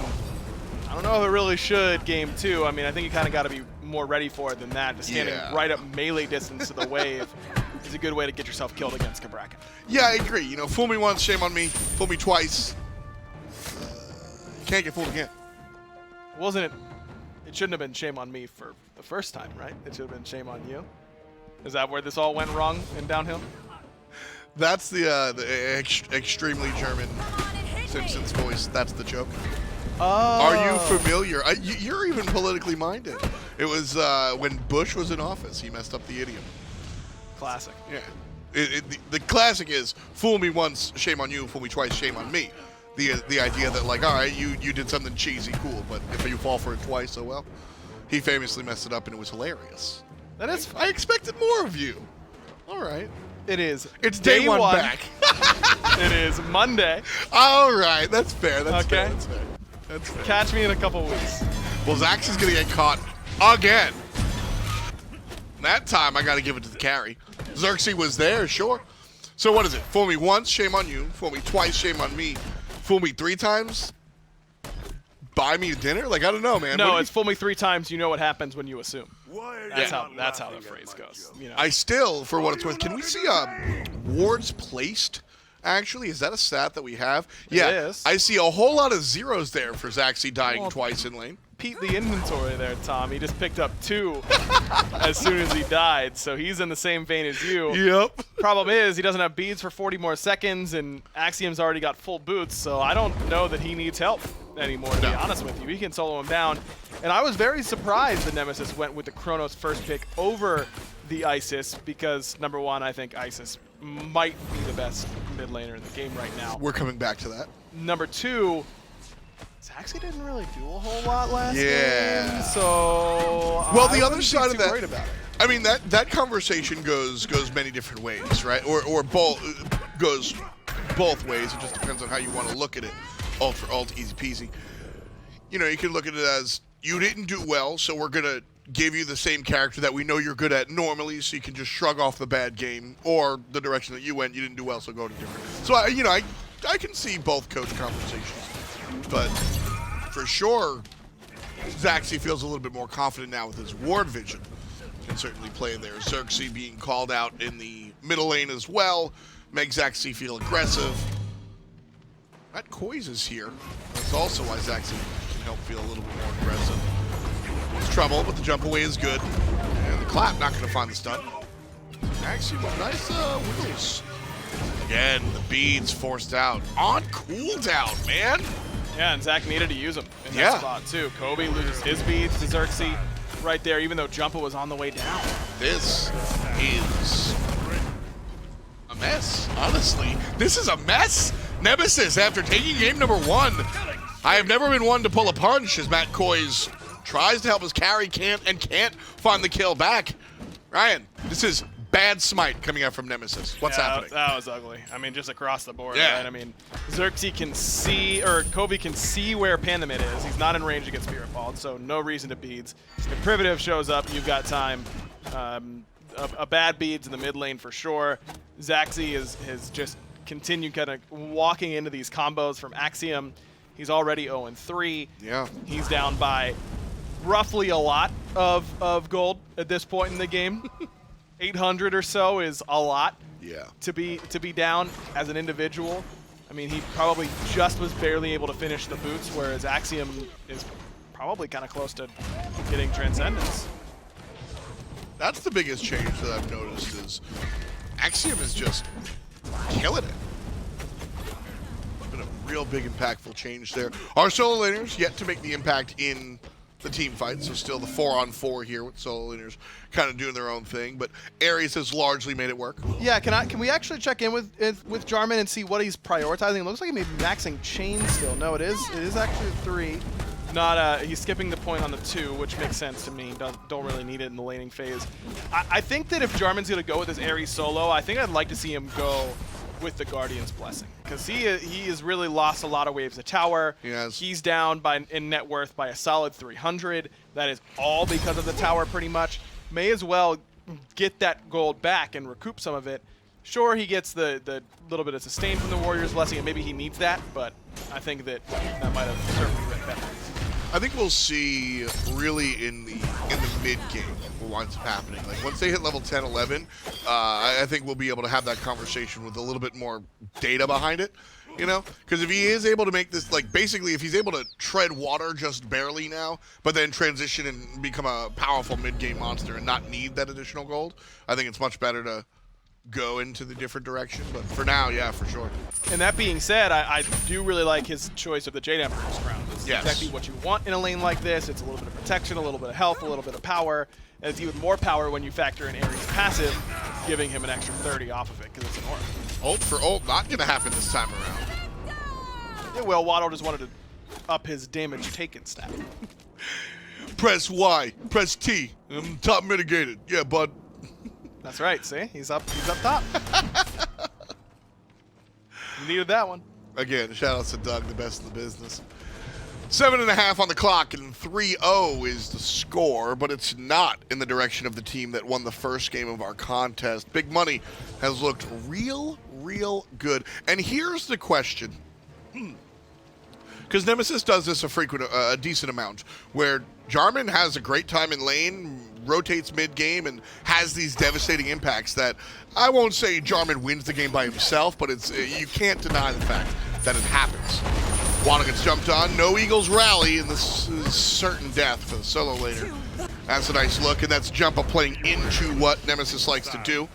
don't know if it really should game 2. I mean, I think you kind of got to be more ready for it than that. Just standing right up melee distance to the wave is a good way to get yourself killed against Cabrakan. Yeah, I agree. You know, fool me once, shame on me. Fool me twice. You can't get fooled again. Wasn't it? It shouldn't have been shame on me for the first time, right? It should have been shame on you. Is that where this all went wrong in downhill? That's the extremely German Simpsons voice. That's the joke. Oh. Are you familiar? You're even politically minded. It was when Bush was in office. He messed up the idiom. Classic. Yeah. The classic is fool me once, shame on you. Fool me twice, shame on me. The idea that like, all right, you did something cheesy, cool, but if you fall for it twice, oh well. He famously messed it up, and it was hilarious. That is. I expected more of you. All right. It is. It's day one back. It is Monday. All right, that's fair. That's okay. fair. That's fair. That's fair. Catch me in a couple weeks. Well, Zax is gonna get caught again. That time, I got to give it to the carry. Xerxes was there, sure. So what is it? Fool me once, shame on you. Fool me twice, shame on me. Fool me 3 times, buy me dinner? Like, I don't know, man. No, it's fool me 3 times, you know what happens when you assume. That's how the phrase goes. You know. I still, for what it's worth, can we see wards placed, actually? Is that a stat that we have? Yeah, it is. I see a whole lot of zeros there for Zaxy dying twice in lane. Pete the inventory there, Tom. He just picked up 2 as soon as he died, so he's in the same vein as you. Yep. Problem is, he doesn't have beads for 40 more seconds, and Axiom's already got full boots, so I don't know that he needs help anymore, to be honest with you. He can solo him down. And I was very surprised that Nemesis went with the Chronos first pick over the Isis, because, number 1, I think Isis might be the best mid laner in the game right now. We're coming back to that. Number 2, Zaxy didn't really do a whole lot last game, so well, I the other wouldn't side be of too that, worried about it. I mean, that conversation goes many different ways, right? Or both. goes both ways. It just depends on how you want to look at it. Ult for ult, easy peasy. You know, you can look at it as you didn't do well, so we're going to give you the same character that we know you're good at normally, so you can just shrug off the bad game, or the direction that you went, you didn't do well, so go to different. So, I can see both coach conversations, but for sure, Zaxy feels a little bit more confident now with his ward vision. Can certainly play there. Xerxes being called out in the middle lane as well makes Zaxy feel aggressive. mattkoiz is here. That's also why Zaxy can help feel a little bit more aggressive. It's trouble, but the jump away is good. And the clap not going to find the stun. Actually, nice wiggles. Again, the beads forced out. On cooldown, man. Yeah, and Zach needed to use them in that spot, too. Kobe loses his beads to Xerxes right there, even though Jumpah was on the way down. This is a mess, honestly. This is a mess. Nemesis, after taking game number 1. I have never been one to pull a punch as mattkoiz tries to help his carry, can't find the kill back. Ryan, this is bad smite coming out from Nemesis. What's happening? That was ugly. I mean, just across the board, Yeah. right? I mean, Xerxes can see, or Kobe can see where Pandemid is. He's not in range against Spirit Ball, so no reason to beads. If Privative shows up, you've got time. A bad beads in the mid lane for sure. Zaxy has just continued kind of walking into these combos from Axiom. He's already 0-3. Yeah. He's down by roughly a lot of gold at this point in the game. 800 or so is a lot. Yeah. To be down as an individual. I mean, he probably just was barely able to finish the boots, whereas Axiom is probably kind of close to getting Transcendence. That's the biggest change that I've noticed is Axiom is just killing it. Been a real big impactful change there. Our solo laners yet to make the impact in the team fight, so still the 4-on-4 here with solo laners kind of doing their own thing, but Ares has largely made it work. Yeah, can we actually check in with Jarman and see what he's prioritizing? It looks like he may be maxing chain still. No, it is actually 3. Not he's skipping the point on the 2, which makes sense to me. Don't really need it in the laning phase. I think that if Jarman's gonna go with his Ares solo, I think I'd like to see him go with the Guardian's Blessing, because he has really lost a lot of waves of tower. He's down in net worth by a solid 300. That is all because of the tower, pretty much. May as well get that gold back and recoup some of it. Sure, he gets the little bit of sustain from the Warrior's Blessing, and maybe he needs that, but I think that might have certainly been better. I think we'll see really in the mid game what winds up happening. Like once they hit level 10, 11, I think we'll be able to have that conversation with a little bit more data behind it. You know, because if he is able to make this, like basically if he's able to tread water just barely now, but then transition and become a powerful mid-game monster and not need that additional gold, I think it's much better to go into the different direction. But for now, yeah, for sure. And that being said, I do really like his choice of the Jade Emperor's Crown. It's Yes. exactly what you want in a lane like this. It's a little bit of protection, a little bit of health, a little bit of power. And it's even more power when you factor in Ares' passive, giving him an extra 30 off of it because it's an orb. Ult for ult, not going to happen this time around. Yeah, well, Waddle just wanted to up his damage taken stat. Press Y, press T, top mitigated. Yeah, bud. That's right, see? He's up top. You needed that one. Again, shout outs to Doug, the best in the business. 7.5 on the clock, and 3-0 is the score, but it's not in the direction of the team that won the first game of our contest. Big Money has looked real good. And here's the question. Because Nemesis does this a decent amount, where Jarman has a great time in lane, rotates mid-game, and has these devastating impacts that I won't say Jarman wins the game by himself, but it's you can't deny the fact that it happens. Waddle gets jumped on, no Eagles rally, and this is certain death for the solo laner. That's a nice look, and that's Jumpah playing into what Nemesis likes to do.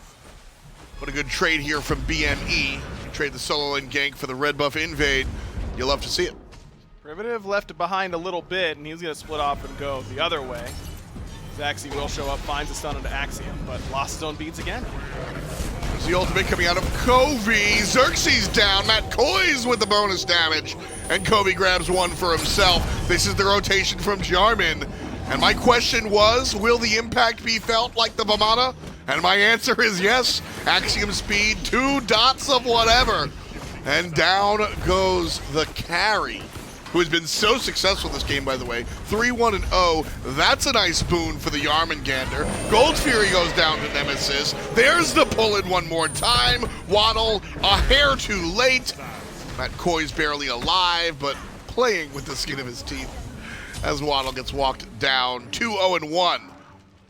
What a good trade here from BME. Trade the solo lane gank for the red buff invade. You'll love to see it. Privative left behind a little bit, and he's going to split off and go the other way. Zaxy will show up, finds a stun into Axiom, but lost his own beads again. There's the ultimate coming out of Kobe. Xerxes down. mattkoiz with the bonus damage. And Kobe grabs one for himself. This is the rotation from Jarman. And my question was, will the impact be felt like the Vamana? And my answer is yes. AxiomSpeed, 2 dots of whatever. And down goes the carry, who has been so successful this game, by the way. 3-1-0. That's a nice boon for the Jarmangandr. Gold Fury goes down to Nemesis. There's the pull-in one more time. Waddle, a hair too late. mattkoiz barely alive, but playing with the skin of his teeth as Waddle gets walked down. 2-0-1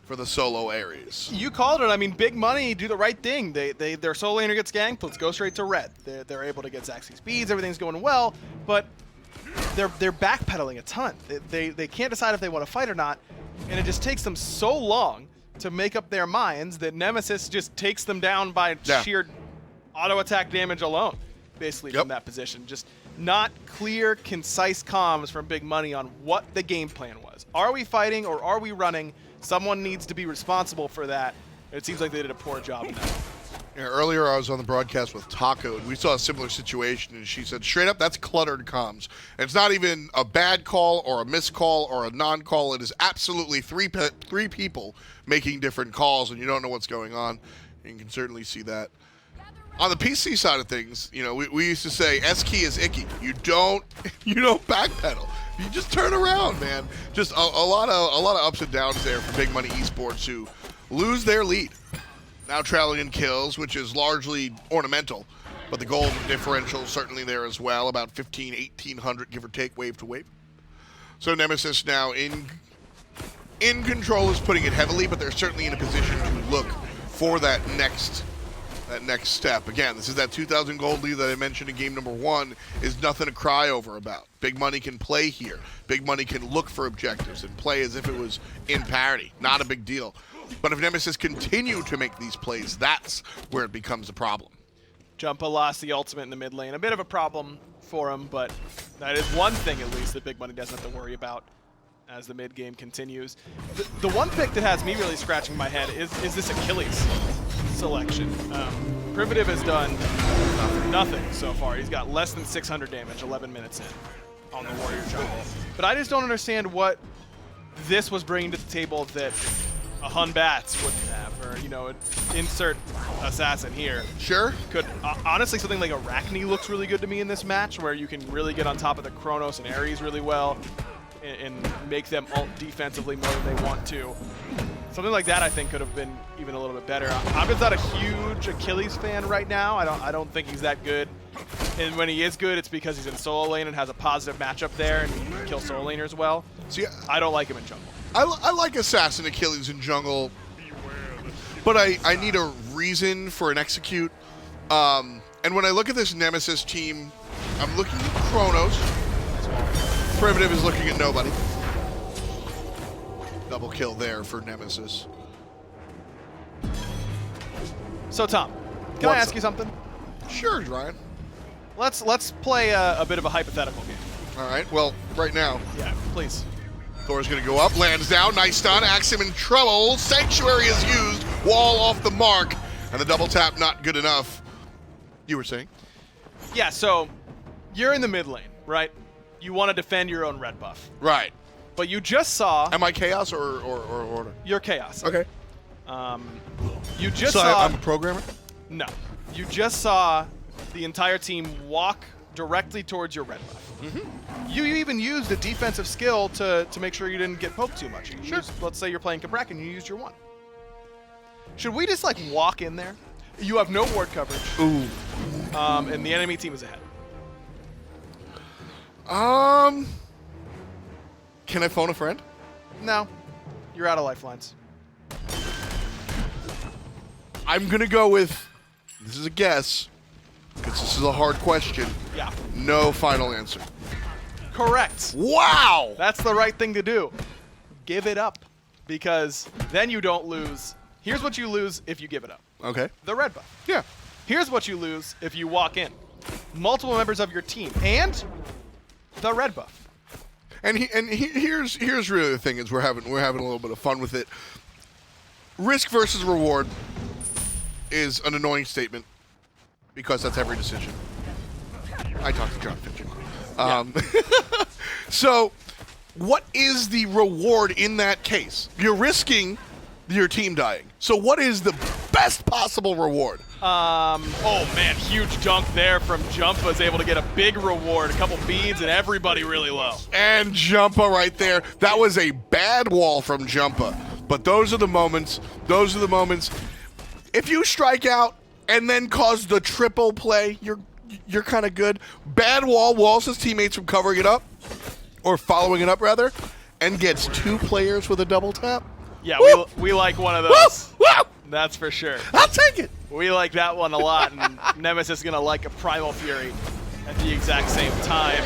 for the solo Ares. You called it. I mean, big money do the right thing. Their solo laner gets ganked. Let's go straight to red. They're able to get ZachsySpeeds. Everything's going well, but they're backpedaling a ton. They can't decide if they want to fight or not, and it just takes them so long to make up their minds that Nemesis just takes them down by sheer auto attack damage alone, basically from that position. Just not clear, concise comms from Big Money on what the game plan was. Are we fighting or are we running? Someone needs to be responsible for that. It seems like they did a poor job in that. Yeah, earlier I was on the broadcast with Taco, and we saw a similar situation, and she said, straight up, that's cluttered comms. And it's not even a bad call or a missed call or a non-call. It is absolutely three people making different calls, and you don't know what's going on. You can certainly see that. On the PC side of things, you know, we used to say S key is icky. You don't backpedal. You just turn around, man. Just a lot of ups and downs there for Big Money Esports, who lose their lead. Now trailing in kills, which is largely ornamental, but the gold differential is certainly there as well, about 1,800, give or take, wave to wave. So Nemesis now in control, is putting it heavily, but they're certainly in a position to look for that next step. Again, this is that 2,000 gold lead that I mentioned in game number 1, is nothing to cry over about. Big Money can play here. Big Money can look for objectives and play as if it was in parity. Not a big deal. But if Nemesis continue to make these plays, that's where it becomes a problem. Jumpah lost the ultimate in the mid lane. A bit of a problem for him, but that is one thing at least that Big Money doesn't have to worry about as the mid game continues. The one pick that has me really scratching my head is this Achilles selection. Privative has done nothing so far. He's got less than 600 damage 11 minutes in on the Warrior jungle. But I just don't understand what this was bringing to the table that a Hun Bats wouldn't have, or, you know, insert assassin here. Sure. Could honestly, something like Arachne looks really good to me in this match, where you can really get on top of the Chronos and Ares really well and make them ult defensively more than they want to. Something like that I think could have been even a little bit better. I'm just not a huge Achilles fan right now. I don't think he's that good. And when he is good, it's because he's in solo lane and has a positive matchup there and he can kill solo laners well. See, I don't like him in jungle. I like Assassin Achilles in jungle, but I need a reason for an execute. And when I look at this Nemesis team, I'm looking at Chronos. Privative is looking at nobody. Double kill there for Nemesis. So Tom, can I ask you something? Sure, Ryan. Let's play a bit of a hypothetical game. All right, well, right now. Yeah, please. Thor's going to go up, lands down, nice stun, Axiom in trouble, Sanctuary is used, wall off the mark, and the double tap not good enough. You were saying? Yeah, so you're in the mid lane, right? You want to defend your own red buff. Right. But you just saw... Am I Chaos or Order? You're Chaos. Okay. You just so saw... I'm a programmer? No. You just saw the entire team walk directly towards your red buff. Mm-hmm. You even used a defensive skill to make sure you didn't get poked too much. You used, let's say you're playing Cabrakan, you used your 1. Should we just, like, walk in there? You have no ward coverage. Ooh. And the enemy team is ahead. Can I phone a friend? No. You're out of lifelines. I'm going to go with, this is a guess, because this is a hard question. Yeah. No final answer. Correct. Wow! That's the right thing to do. Give it up. Because then you don't lose. Here's what you lose if you give it up. Okay. The red buff. Yeah. Here's what you lose if you walk in. Multiple members of your team. And the red buff. And here's really the thing is we're having a little bit of fun with it. Risk versus reward is an annoying statement because that's every decision. I talked to John Fincher. So what is the reward in that case? You're risking your team dying. So what is the best possible reward? Oh man, huge dunk there from Jumpah, is able to get a big reward, a couple beads, and everybody really low. And Jumpah right there. That was a bad wall from Jumpah. But those are the moments. If you strike out and then cause the triple play, you're kind of good. Bad wall walls his teammates from covering it up, or following it up rather, and gets 2 players with a double tap. Yeah, Woo! we like one of those. Woo! Woo! That's for sure. I'll take it. We like that one a lot, and Nemesis is going to like a Primal Fury at the exact same time.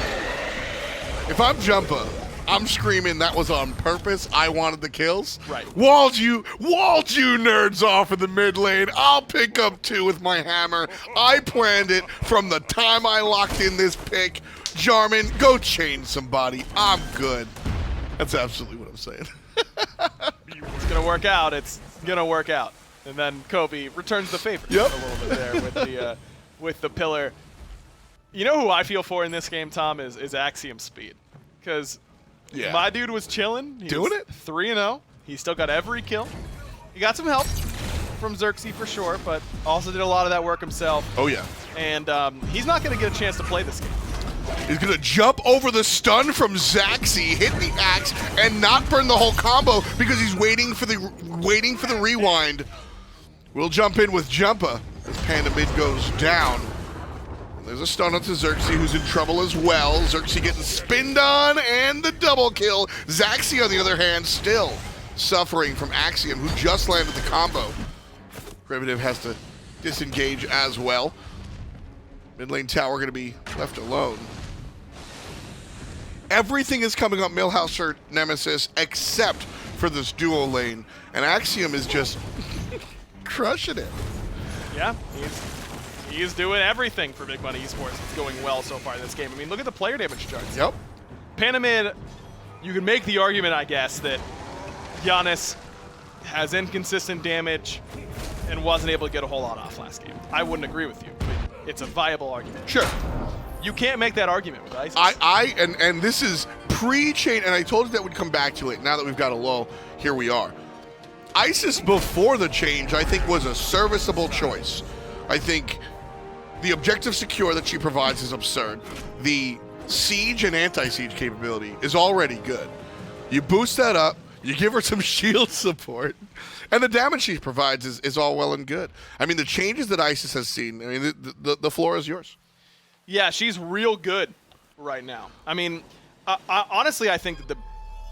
If I'm Jumpah, I'm screaming that was on purpose. I wanted the kills. Right. Walled you nerds off in the mid lane. I'll pick up 2 with my hammer. I planned it from the time I locked in this pick. Jarman, go chain somebody. I'm good. That's absolutely what I'm saying. It's going to work out. It's going to work out. And then xCovi returns the favor Yep. a little bit there with the pillar. You know who I feel for in this game, Tom, is AxiomSpeed. Because my dude was chilling. He Doing was it? 3-0. He still got every kill. He got some help from ZachsyTDK for sure, but also did a lot of that work himself. Oh, yeah. And he's not going to get a chance to play this game. He's going to jump over the stun from Zaxy, hit the axe, and not burn the whole combo because he's waiting for the rewind. We'll jump in with Jumpah as Panda mid goes down. There's a stun onto Xerxes, who's in trouble as well. Xerxes getting spinned on, and the double kill. Zaxy, on the other hand, still suffering from Axiom, who just landed the combo. Privative has to disengage as well. Mid lane tower going to be left alone. Everything is coming up Millhouse or Nemesis except for this duo lane, and Axiom is just crushing it. Yeah, he's doing everything for Big Money Esports. It's going well so far in this game. I mean, look at the player damage charts. Yep. Panamid, you can make the argument, I guess, that Janus has inconsistent damage and wasn't able to get a whole lot off last game. I wouldn't agree with you, but it's a viable argument. Sure. You can't make that argument with Isis. And this is pre-chain, and I told you that we'd come back to it. Now that we've got a lull, here we are. Isis before the change, I think, was a serviceable choice. I think the objective secure that she provides is absurd. The siege and anti-siege capability is already good. You boost that up, you give her some shield support, and the damage she provides is all well and good. I mean, the changes that Isis has seen, I mean, the floor is yours. Yeah, she's real good right now. I mean, honestly, I think that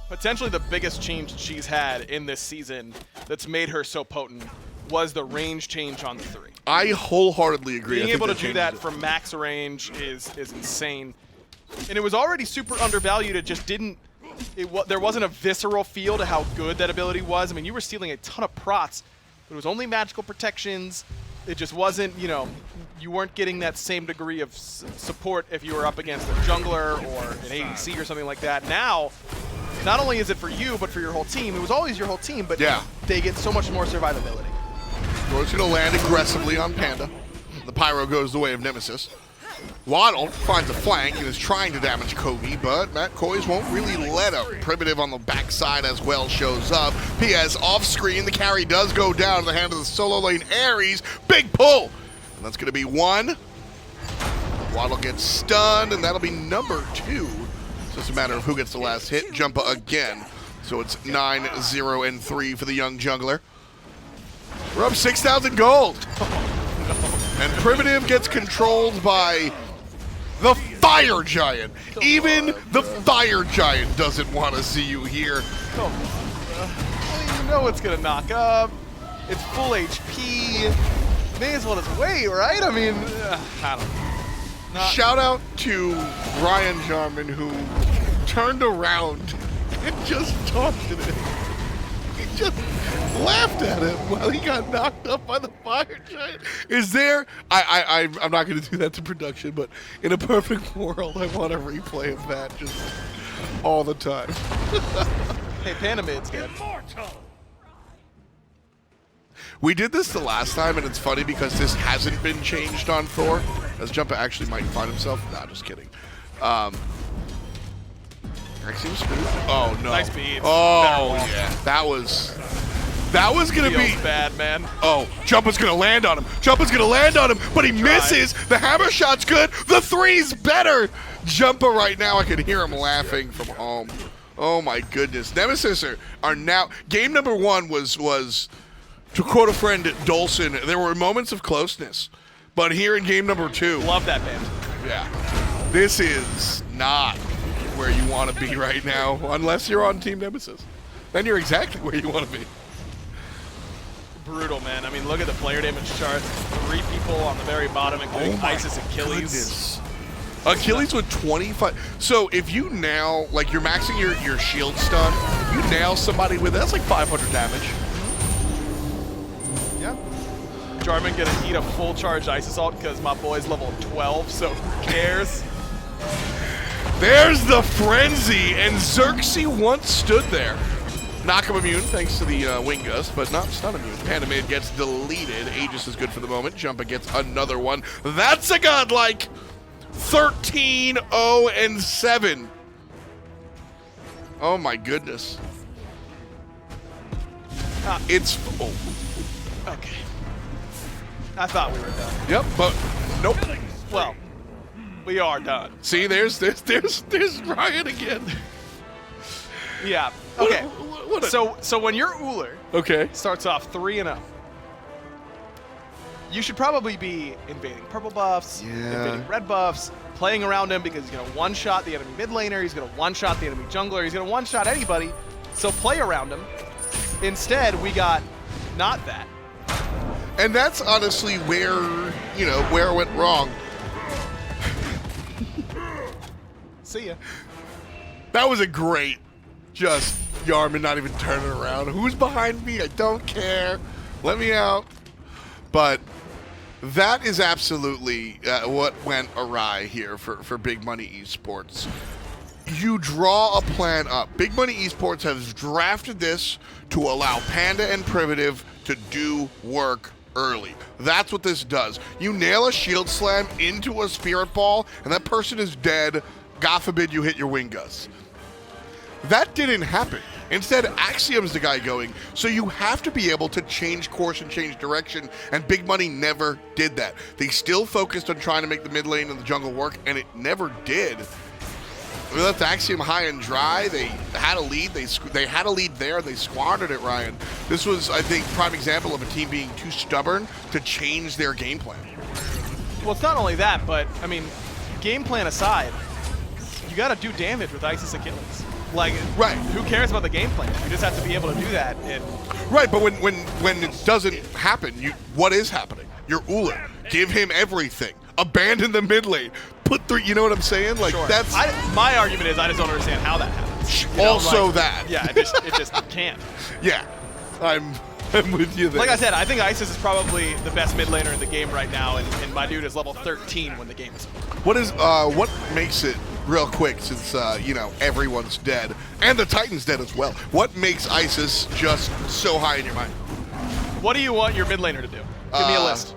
potentially the biggest change she's had in this season that's made her so potent was the range change on the 3. I wholeheartedly agree. Being able to do that from max range is insane. And it was already super undervalued. It just didn't... there wasn't a visceral feel to how good that ability was. I mean, you were stealing a ton of prots, but it was only magical protections. It just wasn't, you know, you weren't getting that same degree of support if you were up against a jungler or an ADC or something like that. Now, not only is it for you, but for your whole team. It was always your whole team, but yeah, they get so much more survivability. Thor's going to land aggressively on Panda. The Pyro goes the way of Nemesis. yWaddle finds a flank and is trying to damage xCovi, but mattkoiz won't really let him. Privative on the backside as well shows up. PS off screen, the carry does go down in the hand of the solo lane Ares. Big pull! And that's going to be 1. yWaddle gets stunned, and that'll be number 2. So it's a matter of who gets the last hit. Jumpah again. So it's 9-0-3 for the young jungler. We're up 6,000 gold. And Privative gets controlled by the Fire Giant. Even the Fire Giant doesn't want to see you here. Well, you know it's going to knock up. It's full HP. May as well just wait, right? I mean, I don't know. Shout out to Ryan Jarman, who turned around and just taunted him. He just laughed at him while he got knocked up by the Fire Giant. Is there... I'm not going to do that to production, but in a perfect world, I want a replay of that just all the time. Hey, Panamid's good. We did this the last time, and it's funny because this hasn't been changed on Thor, as Jumpah actually might find himself. Nah, just kidding. AxiomSpeed. Oh, no. Nice beads. Oh, yeah. That was That was going to be... Feels bad, man. Oh, Jumpah's going to land on him. Jumpah's going to land on him, but he misses. The hammer shot's good. The three's better. Jumpah right now, I can hear him laughing from home. Oh, my goodness. Nemesis are now... Game number 1 was, to quote a friend, Dolson, there were moments of closeness. But here in game number 2... Love that band. Yeah. This is not where you want to be right now, unless you're on Team Nemesis. Then you're exactly where you want to be. Brutal, man. I mean, look at the player damage charts. 3 people on the very bottom, including Isis, Achilles. Goodness. Achilles with 25. So if you nail, like you're maxing your shield stun, you nail somebody with, that's like 500 damage. Yeah. Jarman gonna eat a full charge Isis ult because my boy's level 12, so who cares? There's the frenzy, and Xerxes once stood there. Knock him immune thanks to the wing gust, but not stun immune. Panda mid gets deleted. Aegis is good for the moment. Jumpah gets another one. That's a godlike 13-0-7. Oh my goodness. It's Okay. I thought we were done. Yep, but nope. Well, we are done. See, there's Ryan again. Yeah. Okay. What a- So when your Ullr Okay. starts off 3-0, you should probably be invading purple buffs, invading red buffs, playing around him because he's going to one-shot the enemy mid laner, he's going to one-shot the enemy jungler, he's going to one-shot anybody, so play around him. Instead, we got not that. And that's honestly where, where it went wrong. See ya. That was a great, just Yarman not even turning around. Who's behind me? I don't care. Let me out. But that is absolutely what went awry here for Big Money Esports. You draw a plan up. Big Money Esports has drafted this to allow Panda and Privative to do work early. That's what this does. You nail a shield slam into a spirit ball, and that person is dead. God forbid you hit your wing gust. That didn't happen. Instead, Axiom's the guy going, so you have to be able to change course and change direction, and Big Money never did that. They still focused on trying to make the mid lane and the jungle work, and it never did. We left Axiom high and dry. They had a lead. They had a lead there. They squandered it, Ryan. This was, I think, prime example of a team being too stubborn to change their game plan. Well, it's not only that, but, I mean, game plan aside, you got to do damage with Isis Achilles. Like, right. Who cares about the game plan? You just have to be able to do that. And right, but when it doesn't happen, what is happening? Your Ullr. Give him everything. Abandon the mid lane. Put 3, you know what I'm saying? Like, sure. that's... my argument is I just don't understand how that happens. Also that. Yeah, it just can't. Yeah, I'm with you there. Like I said, I think Isis is probably the best mid laner in the game right now, and my dude is level 13 when the game is over. What makes it, real quick, since, everyone's dead, and the Titan's dead as well, what makes Isis just so high in your mind? What do you want your mid laner to do? Give me a list.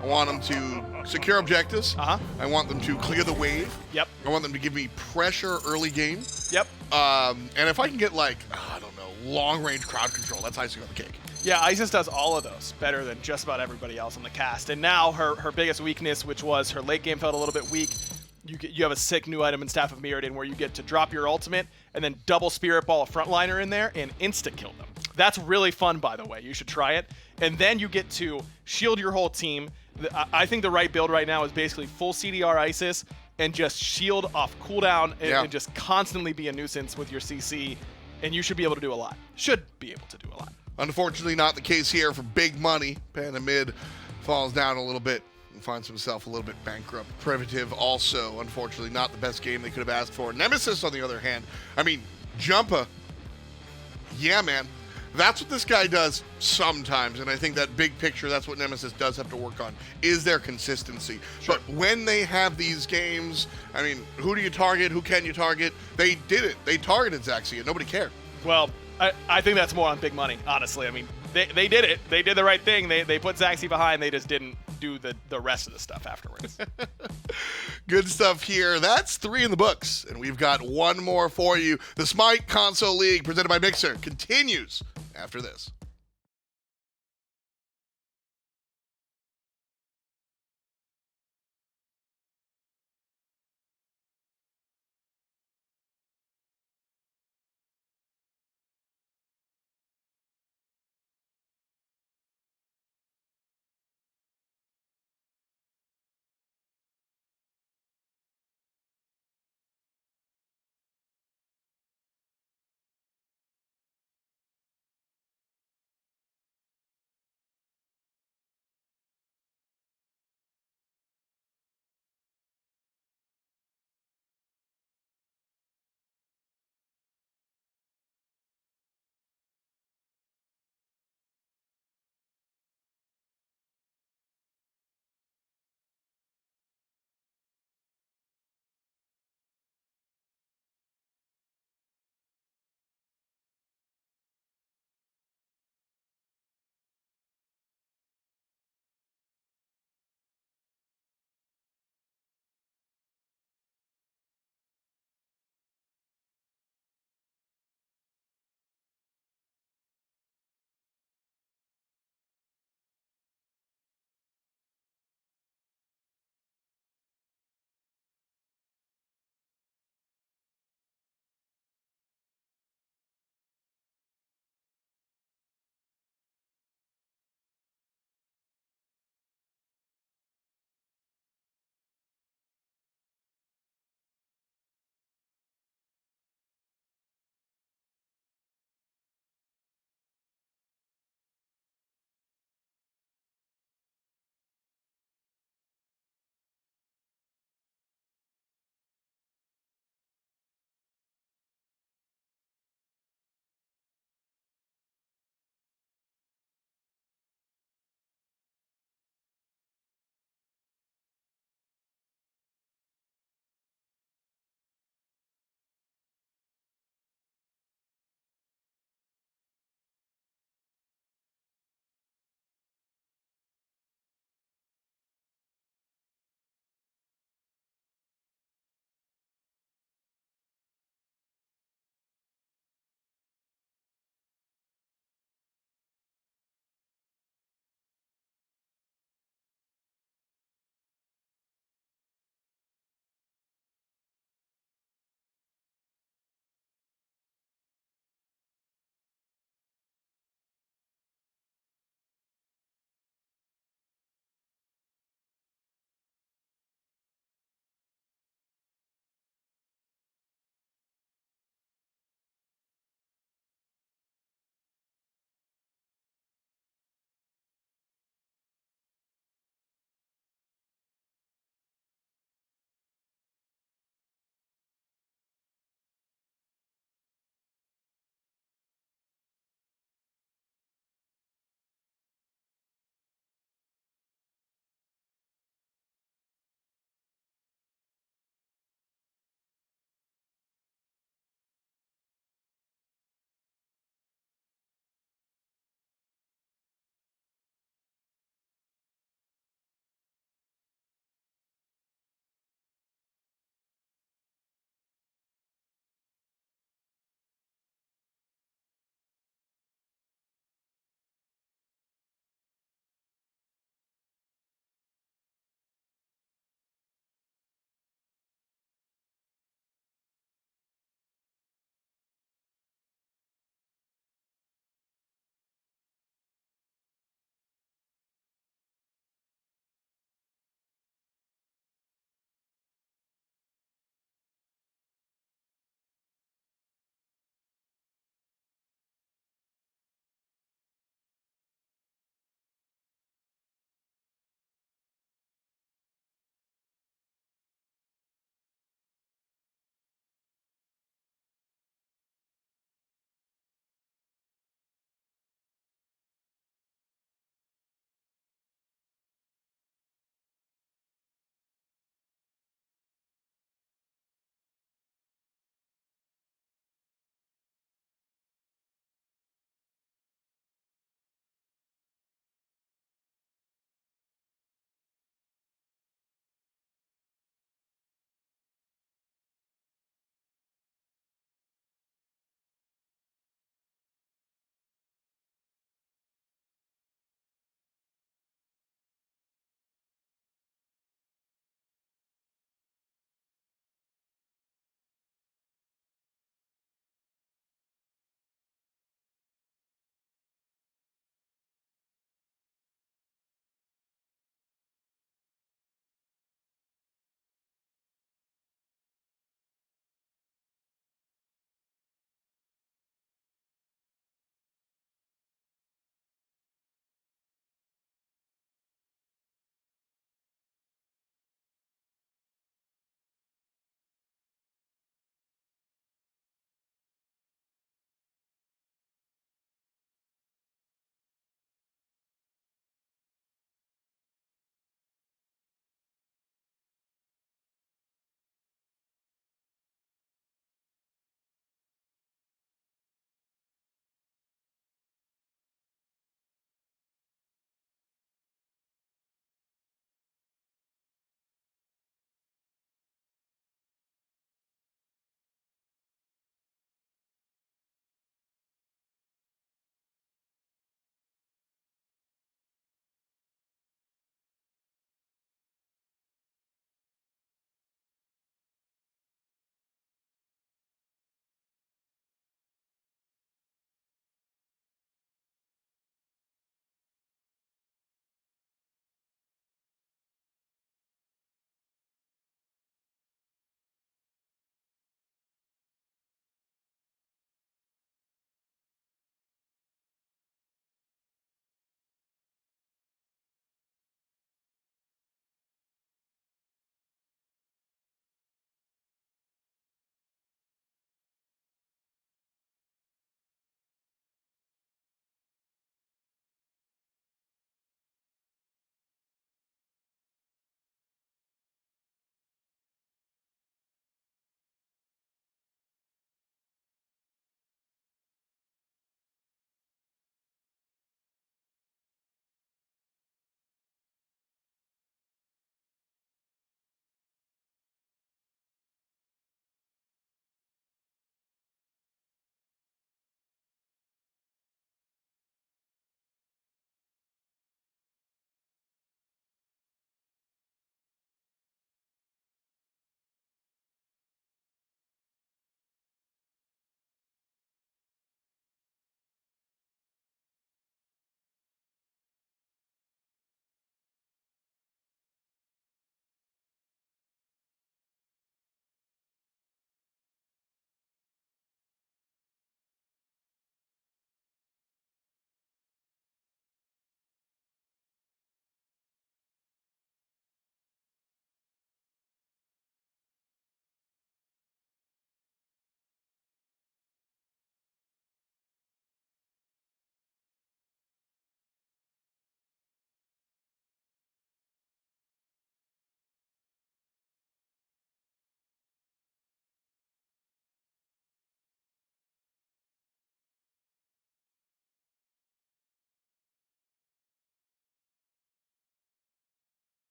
I want them to secure objectives. Uh-huh. I want them to clear the wave. Yep. I want them to give me pressure early game. Yep. And if I can get, like, I don't know, long-range crowd control, that's icing on the cake. Yeah, Isis does all of those better than just about everybody else on the cast. And now her biggest weakness, which was her late game felt a little bit weak, you have a sick new item in Staff of Mirrodin where you get to drop your ultimate and then double Spirit Ball a frontliner in there and insta-kill them. That's really fun, by the way. You should try it. And then you get to shield your whole team. I think the right build right now is basically full CDR Isis and just shield off cooldown and just constantly be a nuisance with your CC, and you should be able to do a lot. Should be able to do a lot. Unfortunately, not the case here for Big Money. Panda mid falls down a little bit and finds himself a little bit bankrupt. Privative also, unfortunately, not the best game they could have asked for. Nemesis, on the other hand, I mean, Jumpah, yeah, man. That's what this guy does sometimes, and I think that big picture, that's what Nemesis does have to work on, is their consistency. Sure. But when they have these games, I mean, who do you target? Who can you target? They did it. They targeted Zaxy, and nobody cared. Well, I think that's more on Big Money, honestly. I mean, they did it. They did the right thing. They put Zaxy behind. They just didn't do the rest of the stuff afterwards. Good stuff here. That's 3 in the books, and we've got one more for you. The SMITE Console League, presented by Mixer, continues after this.